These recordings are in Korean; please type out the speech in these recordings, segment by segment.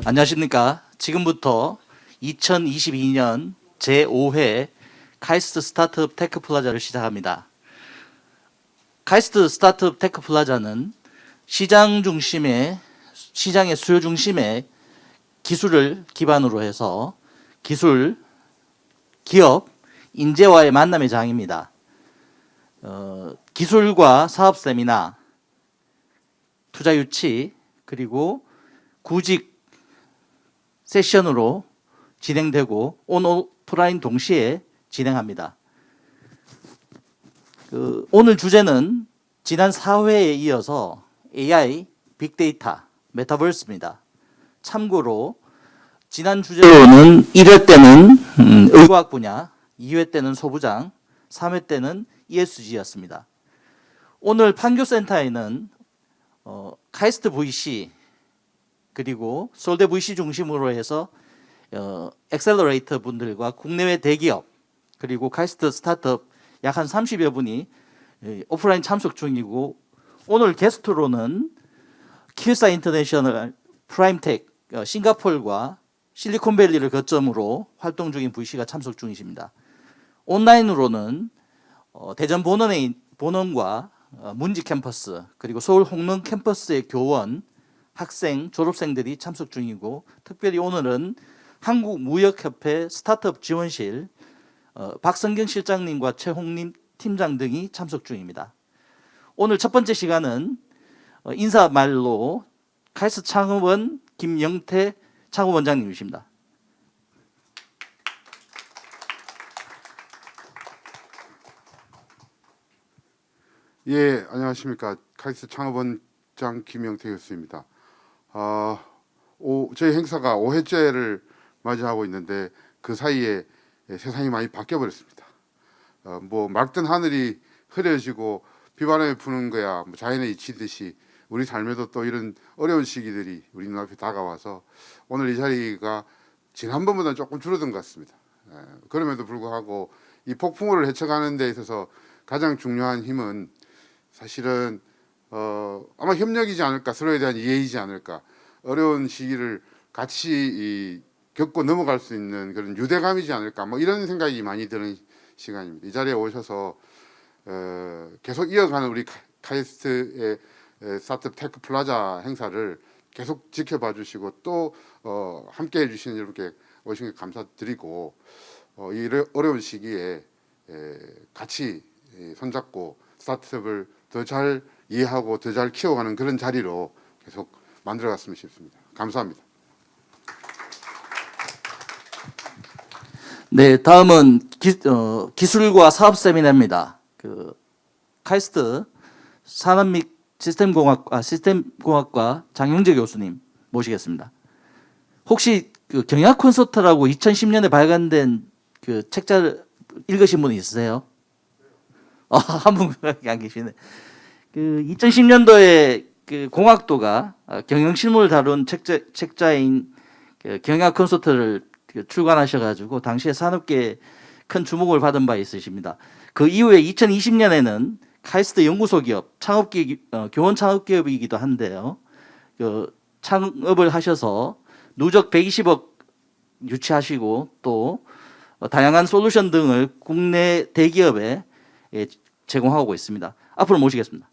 안녕하십니까. 지금부터 2022년 제5회 카이스트 스타트업 테크 플라자를 시작합니다. 카이스트 스타트업 테크 플라자는 시장의 수요 중심의 기술을 기반으로 해서 기술, 기업, 인재와의 만남의 장입니다. 기술과 사업 세미나, 투자 유치, 그리고 구직 세션으로 진행되고 온 오프라인 동시에 진행합니다. 오늘 주제는 지난 4회에 이어서 AI, 빅데이터, 메타버스입니다. 참고로 지난 주제로는 1회 때는 의과학 분야, 2회 때는 소부장, 3회 때는 ESG였습니다. 오늘 판교센터에는 카이스트 VC 그리고 솔대 VC 중심으로 해서 엑셀러레이터 분들과 국내외 대기업 그리고 카이스트 스타트업 약 한 30여 분이 오프라인 참석 중이고, 오늘 게스트로는 킬사 인터내셔널, 프라임텍, 싱가포르와 실리콘밸리를 거점으로 활동 중인 VC가 참석 중이십니다. 온라인으로는 대전 본원과 문지 캠퍼스 그리고 서울 홍릉 캠퍼스의 교원, 학생, 졸업생들이 참석 중이고, 특별히 오늘은 한국무역협회 스타트업 지원실 박성경 실장님과 최홍림 팀장 등이 참석 중입니다. 오늘 첫 번째 시간은 인사말로 카이스트 창업원 김영태 창업원장님이십니다. 예, 안녕하십니까. 카이스트 창업원장 김영태 교수입니다. 저희 행사가 5회째를 맞이하고 있는데 그 사이에 세상이 많이 바뀌어 버렸습니다. 맑던 하늘이 흐려지고 비바람이 부는 거야 뭐 자연의 이치듯이 우리 삶에도 또 이런 어려운 시기들이 우리 눈앞에 다가와서 오늘 이 자리가 지난번보다 조금 줄어든 것 같습니다. 그럼에도 불구하고 이 폭풍우를 헤쳐가는 데 있어서 가장 중요한 힘은 사실은 아마 협력이지 않을까, 서로에 대한 이해이지 않을까. 어려운 시기를 같이 겪고 넘어갈 수 있는 그런 유대감이지 않을까, 뭐 이런 생각이 많이 드는 시간입니다. 이 자리에 오셔서 계속 이어가는 우리 카이스트의 스타트업 테크 플라자 행사를 계속 지켜봐 주시고 또 함께 해주시는 여러분께 오신 게 감사드리고, 이 어려운 시기에 같이 손잡고 스타트업을 더 잘 이해하고 더 잘 키워가는 그런 자리로 계속 만들어갔으면 싶습니다. 감사합니다. 네, 다음은 기술과 사업 세미나입니다. 카이스트 산업 및 시스템공학과 장영재 교수님 모시겠습니다. 혹시 경약 콘서트라고 2010년에 발간된 그 책자를 읽으신 분 있으세요? 한 분밖에 안 계시네. 2010년도에 그 공학도가 경영실무를 다룬 책자인 경약 콘서트를 출간하셔가지고 당시에 산업계에 큰 주목을 받은 바 있으십니다. 그 이후에 2020년에는 카이스트 연구소 기업, 교원 창업기업이기도 한데요. 창업을 하셔서 누적 120억 유치하시고 또 다양한 솔루션 등을 국내 대기업에 제공하고 있습니다. 앞으로 모시겠습니다.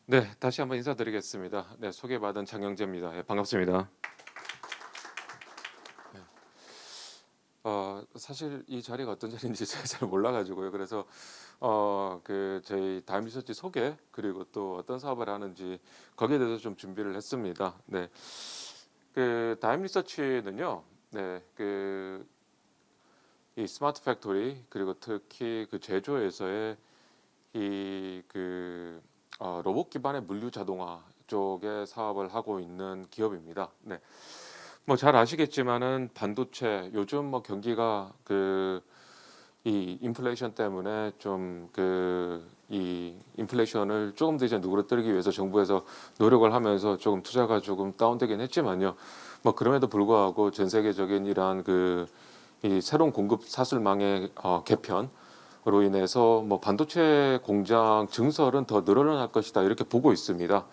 네, 다시 한번 인사드리겠습니다. 네, 소개받은 장영재입니다. 네, 반갑습니다. 네. 사실 이 자리가 어떤 자리인지 제가 잘 몰라가지고요. 그래서 저희 다임리서치 소개 그리고 또 어떤 사업을 하는지 거기에 대해서 좀 준비를 했습니다. 네, 다임리서치는요, 네, 이 스마트 팩토리 그리고 특히 그 제조에서의 로봇 기반의 물류 자동화 쪽의 사업을 하고 있는 기업입니다. 네. 뭐 잘 아시겠지만은 반도체 요즘 뭐 경기가 이 인플레이션 때문에 좀 이 인플레이션을 조금 더 이제 누그러뜨리기 위해서 정부에서 노력을 하면서 조금 투자가 조금 다운되긴 했지만요. 뭐 그럼에도 불구하고 전 세계적인 이러한 이 새로운 공급 사슬망의 개편으로 인해서 뭐 반도체 공장 증설은 더 늘어날 것이다 이렇게 보고 있습니다.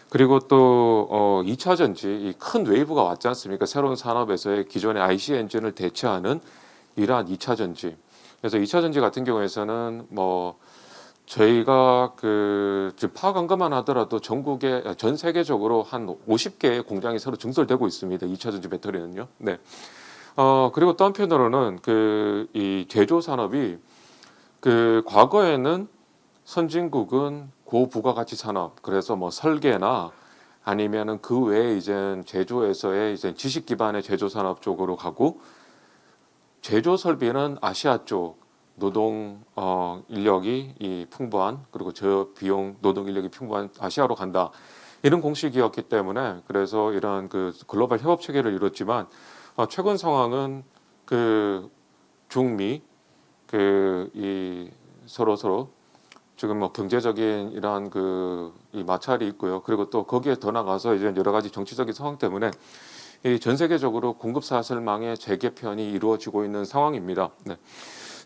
그리고 또 2차 전지 이 큰 웨이브가 왔지 않습니까? 새로운 산업에서의 기존의 IC 엔진을 대체하는 이러한 2차 전지. 그래서 2차 전지 같은 경우에서는 뭐 저희가 지금 파악한 것만 하더라도 전 세계적으로 한 50개의 공장이 새로 증설되고 있습니다. 2차 전지 배터리는요. 네. 그리고 또 한편으로는 이 제조 산업이 과거에는 선진국은 고부가가치 산업, 그래서 뭐 설계나 아니면은 그 외에 이제 제조에서의 이제 지식 기반의 제조 산업 쪽으로 가고, 제조 설비는 아시아 쪽 노동 인력이 풍부한, 그리고 저비용 노동 인력이 풍부한 아시아로 간다, 이런 공식이었기 때문에 그래서 이런 글로벌 협업 체계를 이뤘지만, 최근 상황은 중미 이 서로 지금 뭐 경제적인 이러한 이 마찰이 있고요. 그리고 또 거기에 더 나가서 이제 여러 가지 정치적인 상황 때문에 이 전 세계적으로 공급 사슬망의 재개편이 이루어지고 있는 상황입니다. 네.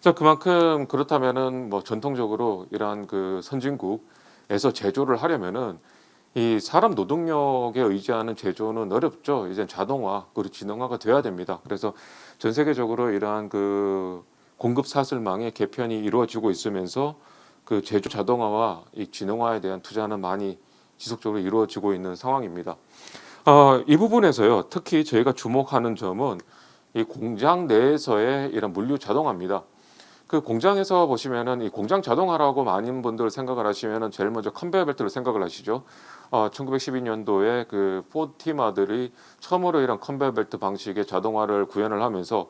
자, 그만큼 그렇다면은 뭐 전통적으로 이러한 선진국에서 제조를 하려면은 이 사람 노동력에 의지하는 제조는 어렵죠. 이제 자동화 그리고 지능화가 돼야 됩니다. 그래서 전 세계적으로 이러한 공급 사슬망의 개편이 이루어지고 있으면서 제조 자동화와 이 지능화에 대한 투자는 많이 지속적으로 이루어지고 있는 상황입니다. 이 부분에서요, 특히 저희가 주목하는 점은 이 공장 내에서의 이런 물류 자동화입니다. 공장에서 보시면은 이 공장 자동화라고 많은 분들 생각을 하시면은 제일 먼저 컨베이어 벨트를 생각을 하시죠. 1912년도에 포티마들이 처음으로 이런 컨베이어 벨트 방식의 자동화를 구현을 하면서,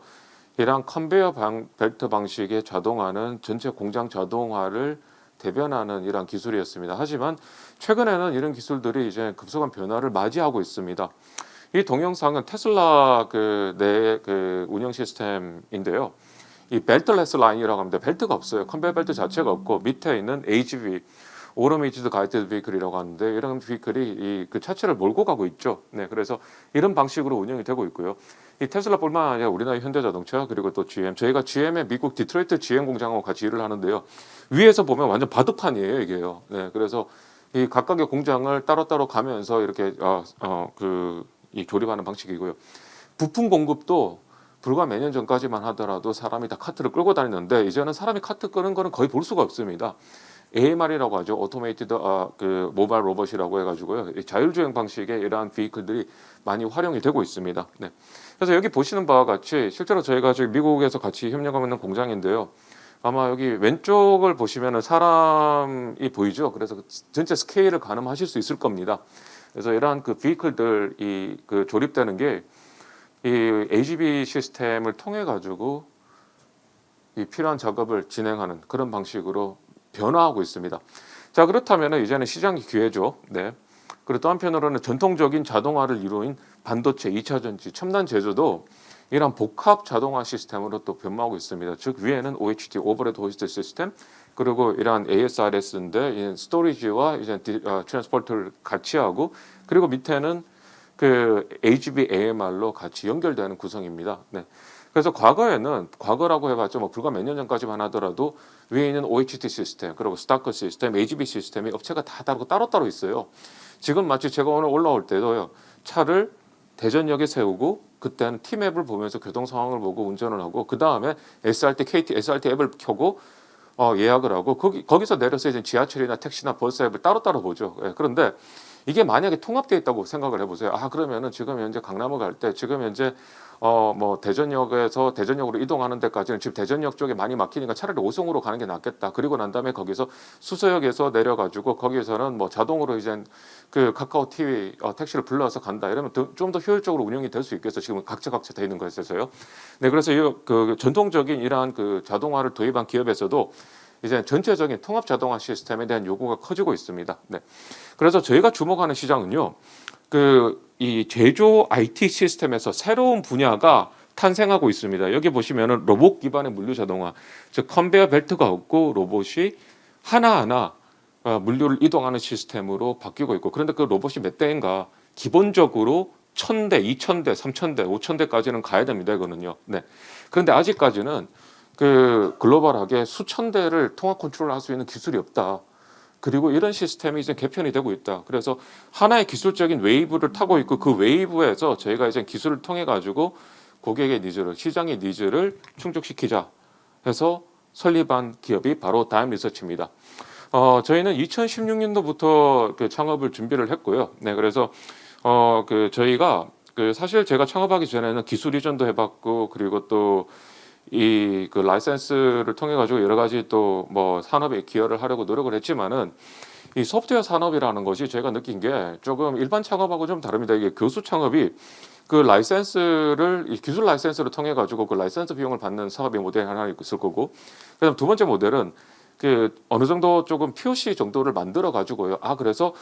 이러한 컨베이어 벨트 방식의 자동화는 전체 공장 자동화를 대변하는 이러한 기술이었습니다. 하지만 최근에는 이런 기술들이 이제 급속한 변화를 맞이하고 있습니다. 이 동영상은 테슬라 내 운영 시스템인데요. 이 벨트레스 라인이라고 합니다. 벨트가 없어요. 컨베이어 벨트 자체가 없고 밑에 있는 AGV, 오토메이티드 가이드드 비클이라고 하는데, 이런 비클이 그 차체를 몰고 가고 있죠. 네, 그래서 이런 방식으로 운영이 되고 있고요. 이 테슬라뿐만 아니라 우리나라 현대자동차, 그리고 또 GM, 저희가 GM의 미국 디트로이트 GM 공장하고 같이 일을 하는데요. 위에서 보면 완전 바둑판이에요, 이게요. 네, 그래서 이 각각의 공장을 따로따로 가면서 이렇게 이 조립하는 방식이고요. 부품 공급도 불과 몇 년 전까지만 하더라도 사람이 다 카트를 끌고 다녔는데, 이제는 사람이 카트 끄는 거는 거의 볼 수가 없습니다. AMR이라고 하죠. 오토메이티드 모바일 로봇이라고 해가지고요. 자율주행 방식의 이러한 비클들이 많이 활용이 되고 있습니다. 네. 그래서 여기 보시는 바와 같이 실제로 저희가 지금 미국에서 같이 협력하고 있는 공장인데요. 아마 여기 왼쪽을 보시면은 사람이 보이죠. 그래서 전체 스케일을 가늠하실 수 있을 겁니다. 그래서 이러한 비클들이 조립되는 게 이 AGV 시스템을 통해 가지고 이 필요한 작업을 진행하는 그런 방식으로 변화하고 있습니다. 자, 그렇다면 이제는 시장이 기회죠. 네. 그리고 또 한편으로는 전통적인 자동화를 이루인 반도체, 2차 전지, 첨단 제조도 이런 복합 자동화 시스템으로 또 변모하고 있습니다. 즉 위에는 OHT, 오버헤드 호스트 시스템, 그리고 이러한 ASRS인데 스토리지와 이제 트랜스포트를 같이 하고, 그리고 밑에는 AGV AMR로 같이 연결되는 구성입니다. 네. 그래서 과거라고 해봤자 뭐 불과 몇 년 전까지만 하더라도 위에 있는 OHT 시스템, 그리고 스타크 시스템, AGV 시스템이 업체가 다 다르고 따로따로 있어요. 지금 마치 제가 오늘 올라올 때도요, 차를 대전역에 세우고 그때는 T맵을 보면서 교통 상황을 보고 운전을 하고, 그 다음에 SRT, KT, SRT 앱을 켜고 예약을 하고, 거기서 내려서 이제 지하철이나 택시나 버스 앱을 따로따로 보죠. 예, 그런데 이게 만약에 통합되어 있다고 생각을 해보세요. 그러면은 지금 현재 강남을 갈 때, 지금 현재 뭐 대전역에서 대전역으로 이동하는 데까지는 지금 대전역 쪽에 많이 막히니까 차라리 오송으로 가는 게 낫겠다. 그리고 난 다음에 거기서 수서역에서 내려가지고 거기에서는 뭐 자동으로 이제 카카오 TV 택시를 불러서 간다. 이러면 좀 더 효율적으로 운영이 될 수 있겠어. 지금 각자 돼 있는 거였어요. 네, 그래서 이 전통적인 이러한 자동화를 도입한 기업에서도 이제 전체적인 통합 자동화 시스템에 대한 요구가 커지고 있습니다. 네. 그래서 저희가 주목하는 시장은요, 이 제조 IT 시스템에서 새로운 분야가 탄생하고 있습니다. 여기 보시면은 로봇 기반의 물류 자동화, 즉 컨베이어 벨트가 없고 로봇이 하나하나 물류를 이동하는 시스템으로 바뀌고 있고, 그런데 그 로봇이 몇 대인가? 기본적으로 1,000대, 2,000대, 3,000대, 5,000대까지는 가야 됩니다. 이거는요. 네. 그런데 아직까지는 그 글로벌하게 수천 대를 통합 컨트롤할 수 있는 기술이 없다. 그리고 이런 시스템이 이제 개편이 되고 있다. 그래서 하나의 기술적인 웨이브를 타고 있고, 그 웨이브에서 저희가 이제 기술을 통해 가지고 고객의 니즈를, 시장의 니즈를 충족시키자 해서 설립한 기업이 바로 다임 리서치입니다. 저희는 2016년도부터 그 창업을 준비를 했고요. 네, 그래서 저희가 사실 제가 창업하기 전에는 기술 이전도 해봤고, 그리고 또 이 그 라이센스를 통해 가지고 여러 가지 또 뭐 산업에 기여를 하려고 노력을 했지만은, 이 소프트웨어 산업이라는 것이 제가 느낀 게 조금 일반 창업하고 좀 다릅니다. 이게 교수 창업이 그 라이센스를, 이 기술 라이센스를 통해 가지고 그 라이센스 비용을 받는 사업의 모델이 하나 있을 거고, 그다음 두 번째 모델은 그 어느 정도 조금 POC 정도를 만들어 가지고요. 그래서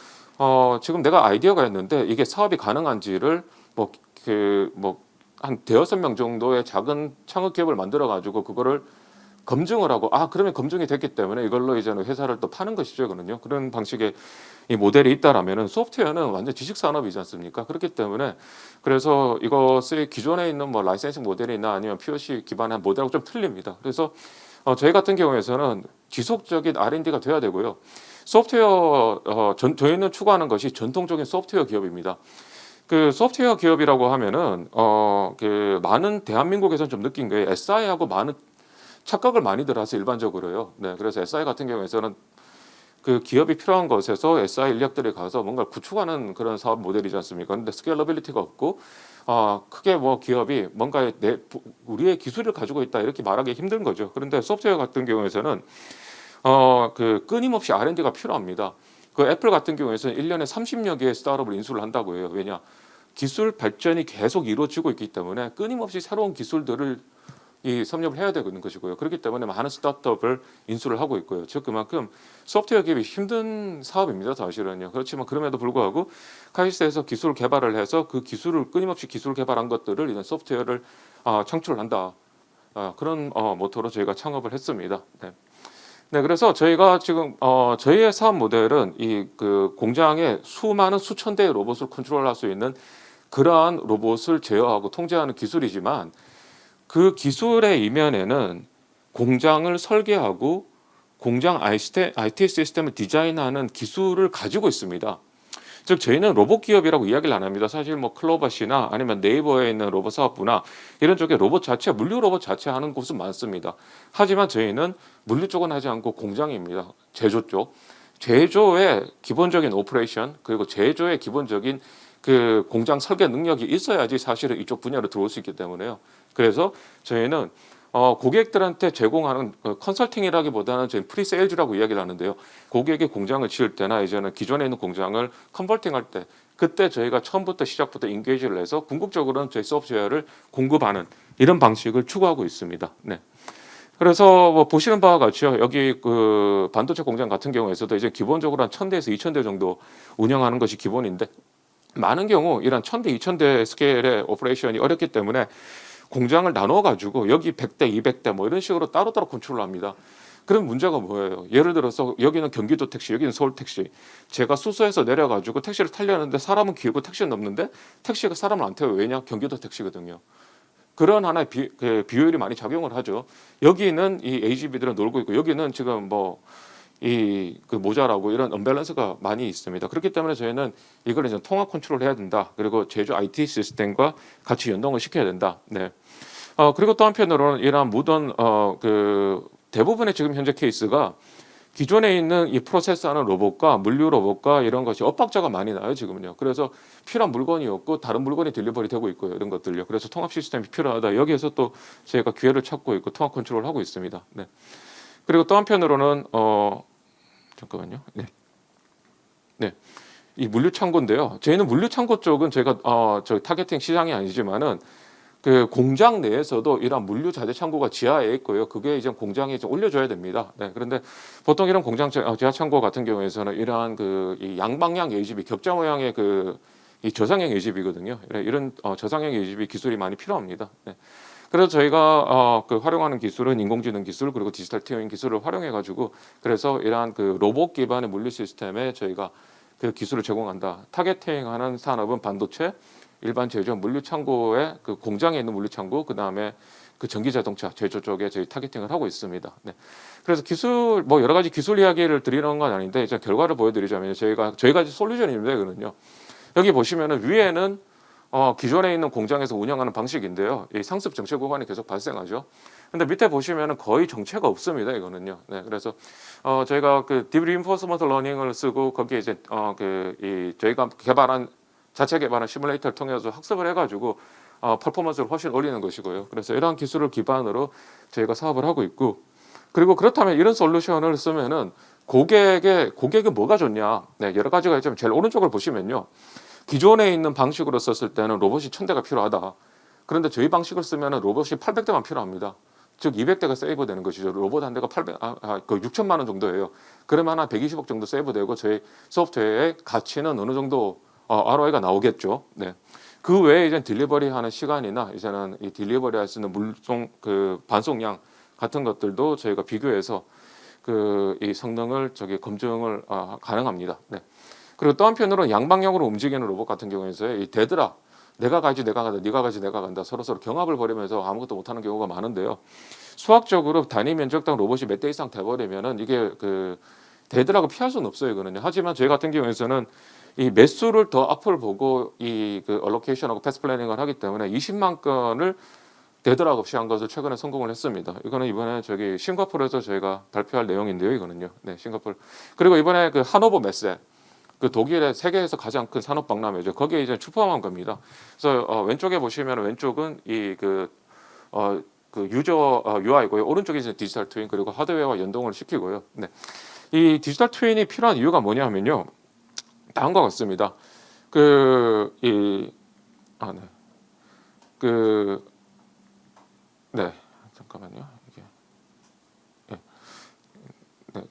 지금 내가 아이디어가 있는데 이게 사업이 가능한지를 한 대여섯 명 정도의 작은 창업 기업을 만들어 가지고 그거를 검증을 하고, 그러면 검증이 됐기 때문에 이걸로 이제는 회사를 또 파는 것이죠. 그거는요. 그런 방식의 이 모델이 있다라면은, 소프트웨어는 완전 지식 산업이지 않습니까? 그렇기 때문에 그래서 이것의 기존에 있는 뭐 라이센싱 모델이나 아니면 POC 기반의 모델하고 좀 틀립니다. 그래서 저희 같은 경우에서는 지속적인 R&D가 돼야 되고요. 소프트웨어 저희는 추구하는 것이 전통적인 소프트웨어 기업입니다. 그 소프트웨어 기업이라고 하면은 그 많은 대한민국에서는 좀 느낀 게 SI하고 많은 착각을 많이들 하세요, 일반적으로요. 네, 그래서 SI 같은 경우에서는 그 기업이 필요한 것에서 SI 인력들이 가서 뭔가 구축하는 그런 사업 모델이지 않습니까? 근데 스케일러빌리티가 없고, 크게 뭐 기업이 뭔가 우리의 기술을 가지고 있다 이렇게 말하기 힘든 거죠. 그런데 소프트웨어 같은 경우에서는 그 끊임없이 R&D가 필요합니다. 그 애플 같은 경우에서는 1년에 30여 개의 스타트업을 인수를 한다고 해요. 왜냐? 기술 발전이 계속 이루어지고 있기 때문에 끊임없이 새로운 기술들을 섭렵을 해야 되는 것이고요. 그렇기 때문에 많은 스타트업을 인수를 하고 있고요. 즉 그만큼 소프트웨어 기업이 힘든 사업입니다. 사실은요. 그렇지만 그럼에도 불구하고 카이스트에서 기술 개발을 해서 그 기술을 끊임없이 기술 개발한 것들을 이제 소프트웨어를 창출을 한다. 그런 모토로 저희가 창업을 했습니다. 네. 네, 그래서 저희가 지금 저희의 사업 모델은 이 그 공장에 수많은 수천 대의 로봇을 컨트롤할 수 있는 그러한 로봇을 제어하고 통제하는 기술이지만, 그 기술의 이면에는 공장을 설계하고 공장 IT 시스템을 디자인하는 기술을 가지고 있습니다. 즉 저희는 로봇 기업이라고 이야기를 안 합니다. 사실 뭐 클로버시나 아니면 네이버에 있는 로봇 사업부나 이런 쪽에 로봇 자체, 물류 로봇 자체 하는 곳은 많습니다. 하지만 저희는 물류 쪽은 하지 않고 공장입니다. 제조 쪽. 제조의 기본적인 오퍼레이션, 그리고 제조의 기본적인 그 공장 설계 능력이 있어야지 사실은 이쪽 분야로 들어올 수 있기 때문에요. 그래서 저희는 고객들한테 제공하는 컨설팅이라기보다는 저희 프리세일즈라고 이야기를 하는데요. 고객이 공장을 지을 때나 이제는 기존에 있는 공장을 컨버팅할 때, 그때 저희가 처음부터 시작부터 인게이지를 해서 궁극적으로는 저희 소프트웨어를 공급하는 이런 방식을 추구하고 있습니다. 네. 그래서 뭐 보시는 바와 같이요. 여기 그 반도체 공장 같은 경우에서도 이제 기본적으로 한 1,000대에서 2,000대 정도 운영하는 것이 기본인데, 많은 경우 이런 1,000대, 2,000대 스케일의 오퍼레이션이 어렵기 때문에 공장을 나눠 가지고 여기 100대, 200대 뭐 이런 식으로 따로따로 컨트롤합니다. 그럼 문제가 뭐예요? 예를 들어서 여기는 경기도 택시, 여기는 서울 택시. 제가 수서에서 내려 가지고 택시를 타려는데 사람은 길고 택시는 없는데 택시가 사람을 안 태워요. 왜냐? 경기도 택시거든요. 그런 하나의 비효율이 많이 작용을 하죠. 여기는 이 AGV들은 놀고 있고, 여기는 지금 뭐 그 모자라고 이런 언밸런스가 많이 있습니다. 그렇기 때문에 저희는 이걸 이제 통합 컨트롤 해야 된다. 그리고 제조 IT 시스템과 같이 연동을 시켜야 된다. 네. 그리고 또 한편으로는 이러한 모던 그 대부분의 지금 현재 케이스가 기존에 있는 이 프로세스하는 로봇과 물류 로봇과 이런 것이 엇박자가 많이 나요, 지금은요. 그래서 필요한 물건이 없고 다른 물건이 딜리버리 되고 있고요, 이런 것들요. 그래서 통합 시스템이 필요하다. 여기에서 또 저희가 기회를 찾고 있고 통합 컨트롤을 하고 있습니다. 네. 그리고 또 한편으로는 잠깐만요. 네. 네. 이 물류 창고인데요. 저희는 물류 창고 쪽은 저희가 저 타겟팅 시장이 아니지만은 그 공장 내에서도 이런 물류 자재 창고가 지하에 있고요. 그게 이제 공장에 좀 올려줘야 됩니다. 네. 그런데 보통 이런 공장 지하 창고 같은 경우에서는 이러한 이 양방향 AGV 격자 모양의 이 저상형 AGV거든요. 이런 저상형 AGV 기술이 많이 필요합니다. 네. 그래서 저희가 그 활용하는 기술은 인공지능 기술 그리고 디지털 트윈 기술을 활용해 가지고 그래서 이러한 그 로봇 기반의 물류 시스템에 저희가 그 기술을 제공한다. 타겟팅하는 산업은 반도체, 일반 제조, 물류 창고에 그 공장에 있는 물류 창고, 그 다음에 그 전기 자동차 제조 쪽에 저희 타겟팅을 하고 있습니다. 네. 그래서 기술 뭐 여러 가지 기술 이야기를 드리는 건 아닌데 이제 결과를 보여드리자면 저희가 솔루션입니다. 이거는요. 여기 보시면은 위에는 기존에 있는 공장에서 운영하는 방식인데요. 이 상습 정체 구간이 계속 발생하죠. 근데 밑에 보시면은 거의 정체가 없습니다. 이거는요. 네, 그래서 저희가 그 딥 리인포스먼트 러닝을 쓰고 거기에 이제 저희가 자체 개발한 시뮬레이터를 통해서 학습을 해가지고 퍼포먼스를 훨씬 올리는 것이고요. 그래서 이러한 기술을 기반으로 저희가 사업을 하고 있고, 그리고 그렇다면 이런 솔루션을 쓰면은 고객이 뭐가 좋냐? 네, 여러 가지가 있지만 제일 오른쪽을 보시면요. 기존에 있는 방식으로 썼을 때는 로봇이 1000대가 필요하다. 그런데 저희 방식을 쓰면은 로봇이 800대만 필요합니다. 즉 200대가 세이브되는 것이죠. 로봇 한 대가 6천만 원 정도예요. 그러면 한 120억 정도 세이브되고 저희 소프트웨어의 가치는 어느 정도 ROI가 나오겠죠. 네. 그 외에 이제 딜리버리 하는 시간이나 이제는 이 딜리버리 할 수 있는 물송 그 반송량 같은 것들도 저희가 비교해서 이 성능을 검증을 가능합니다. 네. 그리고 또 한편으로는 양방향으로 움직이는 로봇 같은 경우에서 이 대드라 내가 가지 내가 간다, 네가 가지 내가 간다 서로 경합을 벌이면서 아무것도 못하는 경우가 많은데요. 수학적으로 단위 면적당 로봇이 몇 대 이상 돼버리면은 이게 그 대드라고 피할 수는 없어요. 이거는요. 하지만 저희 같은 경우에서는 이 매수를 더 앞을 보고 그 얼로케이션하고 패스 플래닝을 하기 때문에 20만 건을 대드락 없이 한 것을 최근에 성공을 했습니다. 이거는 이번에 싱가포르에서 저희가 발표할 내용인데요. 이거는요. 네, 싱가포르. 그리고 이번에 그 하노버 메세 그 독일의 세계에서 가장 큰 산업 박람회죠. 거기에 이제 출품한 겁니다. 그래서 왼쪽에 보시면 왼쪽은 그 유저 UI고요. 오른쪽이 이제 디지털 트윈 그리고 하드웨어와 연동을 시키고요. 네. 이 디지털 트윈이 필요한 이유가 뭐냐면요. 다음과 같습니다. 네. 잠깐만요. 이게 네.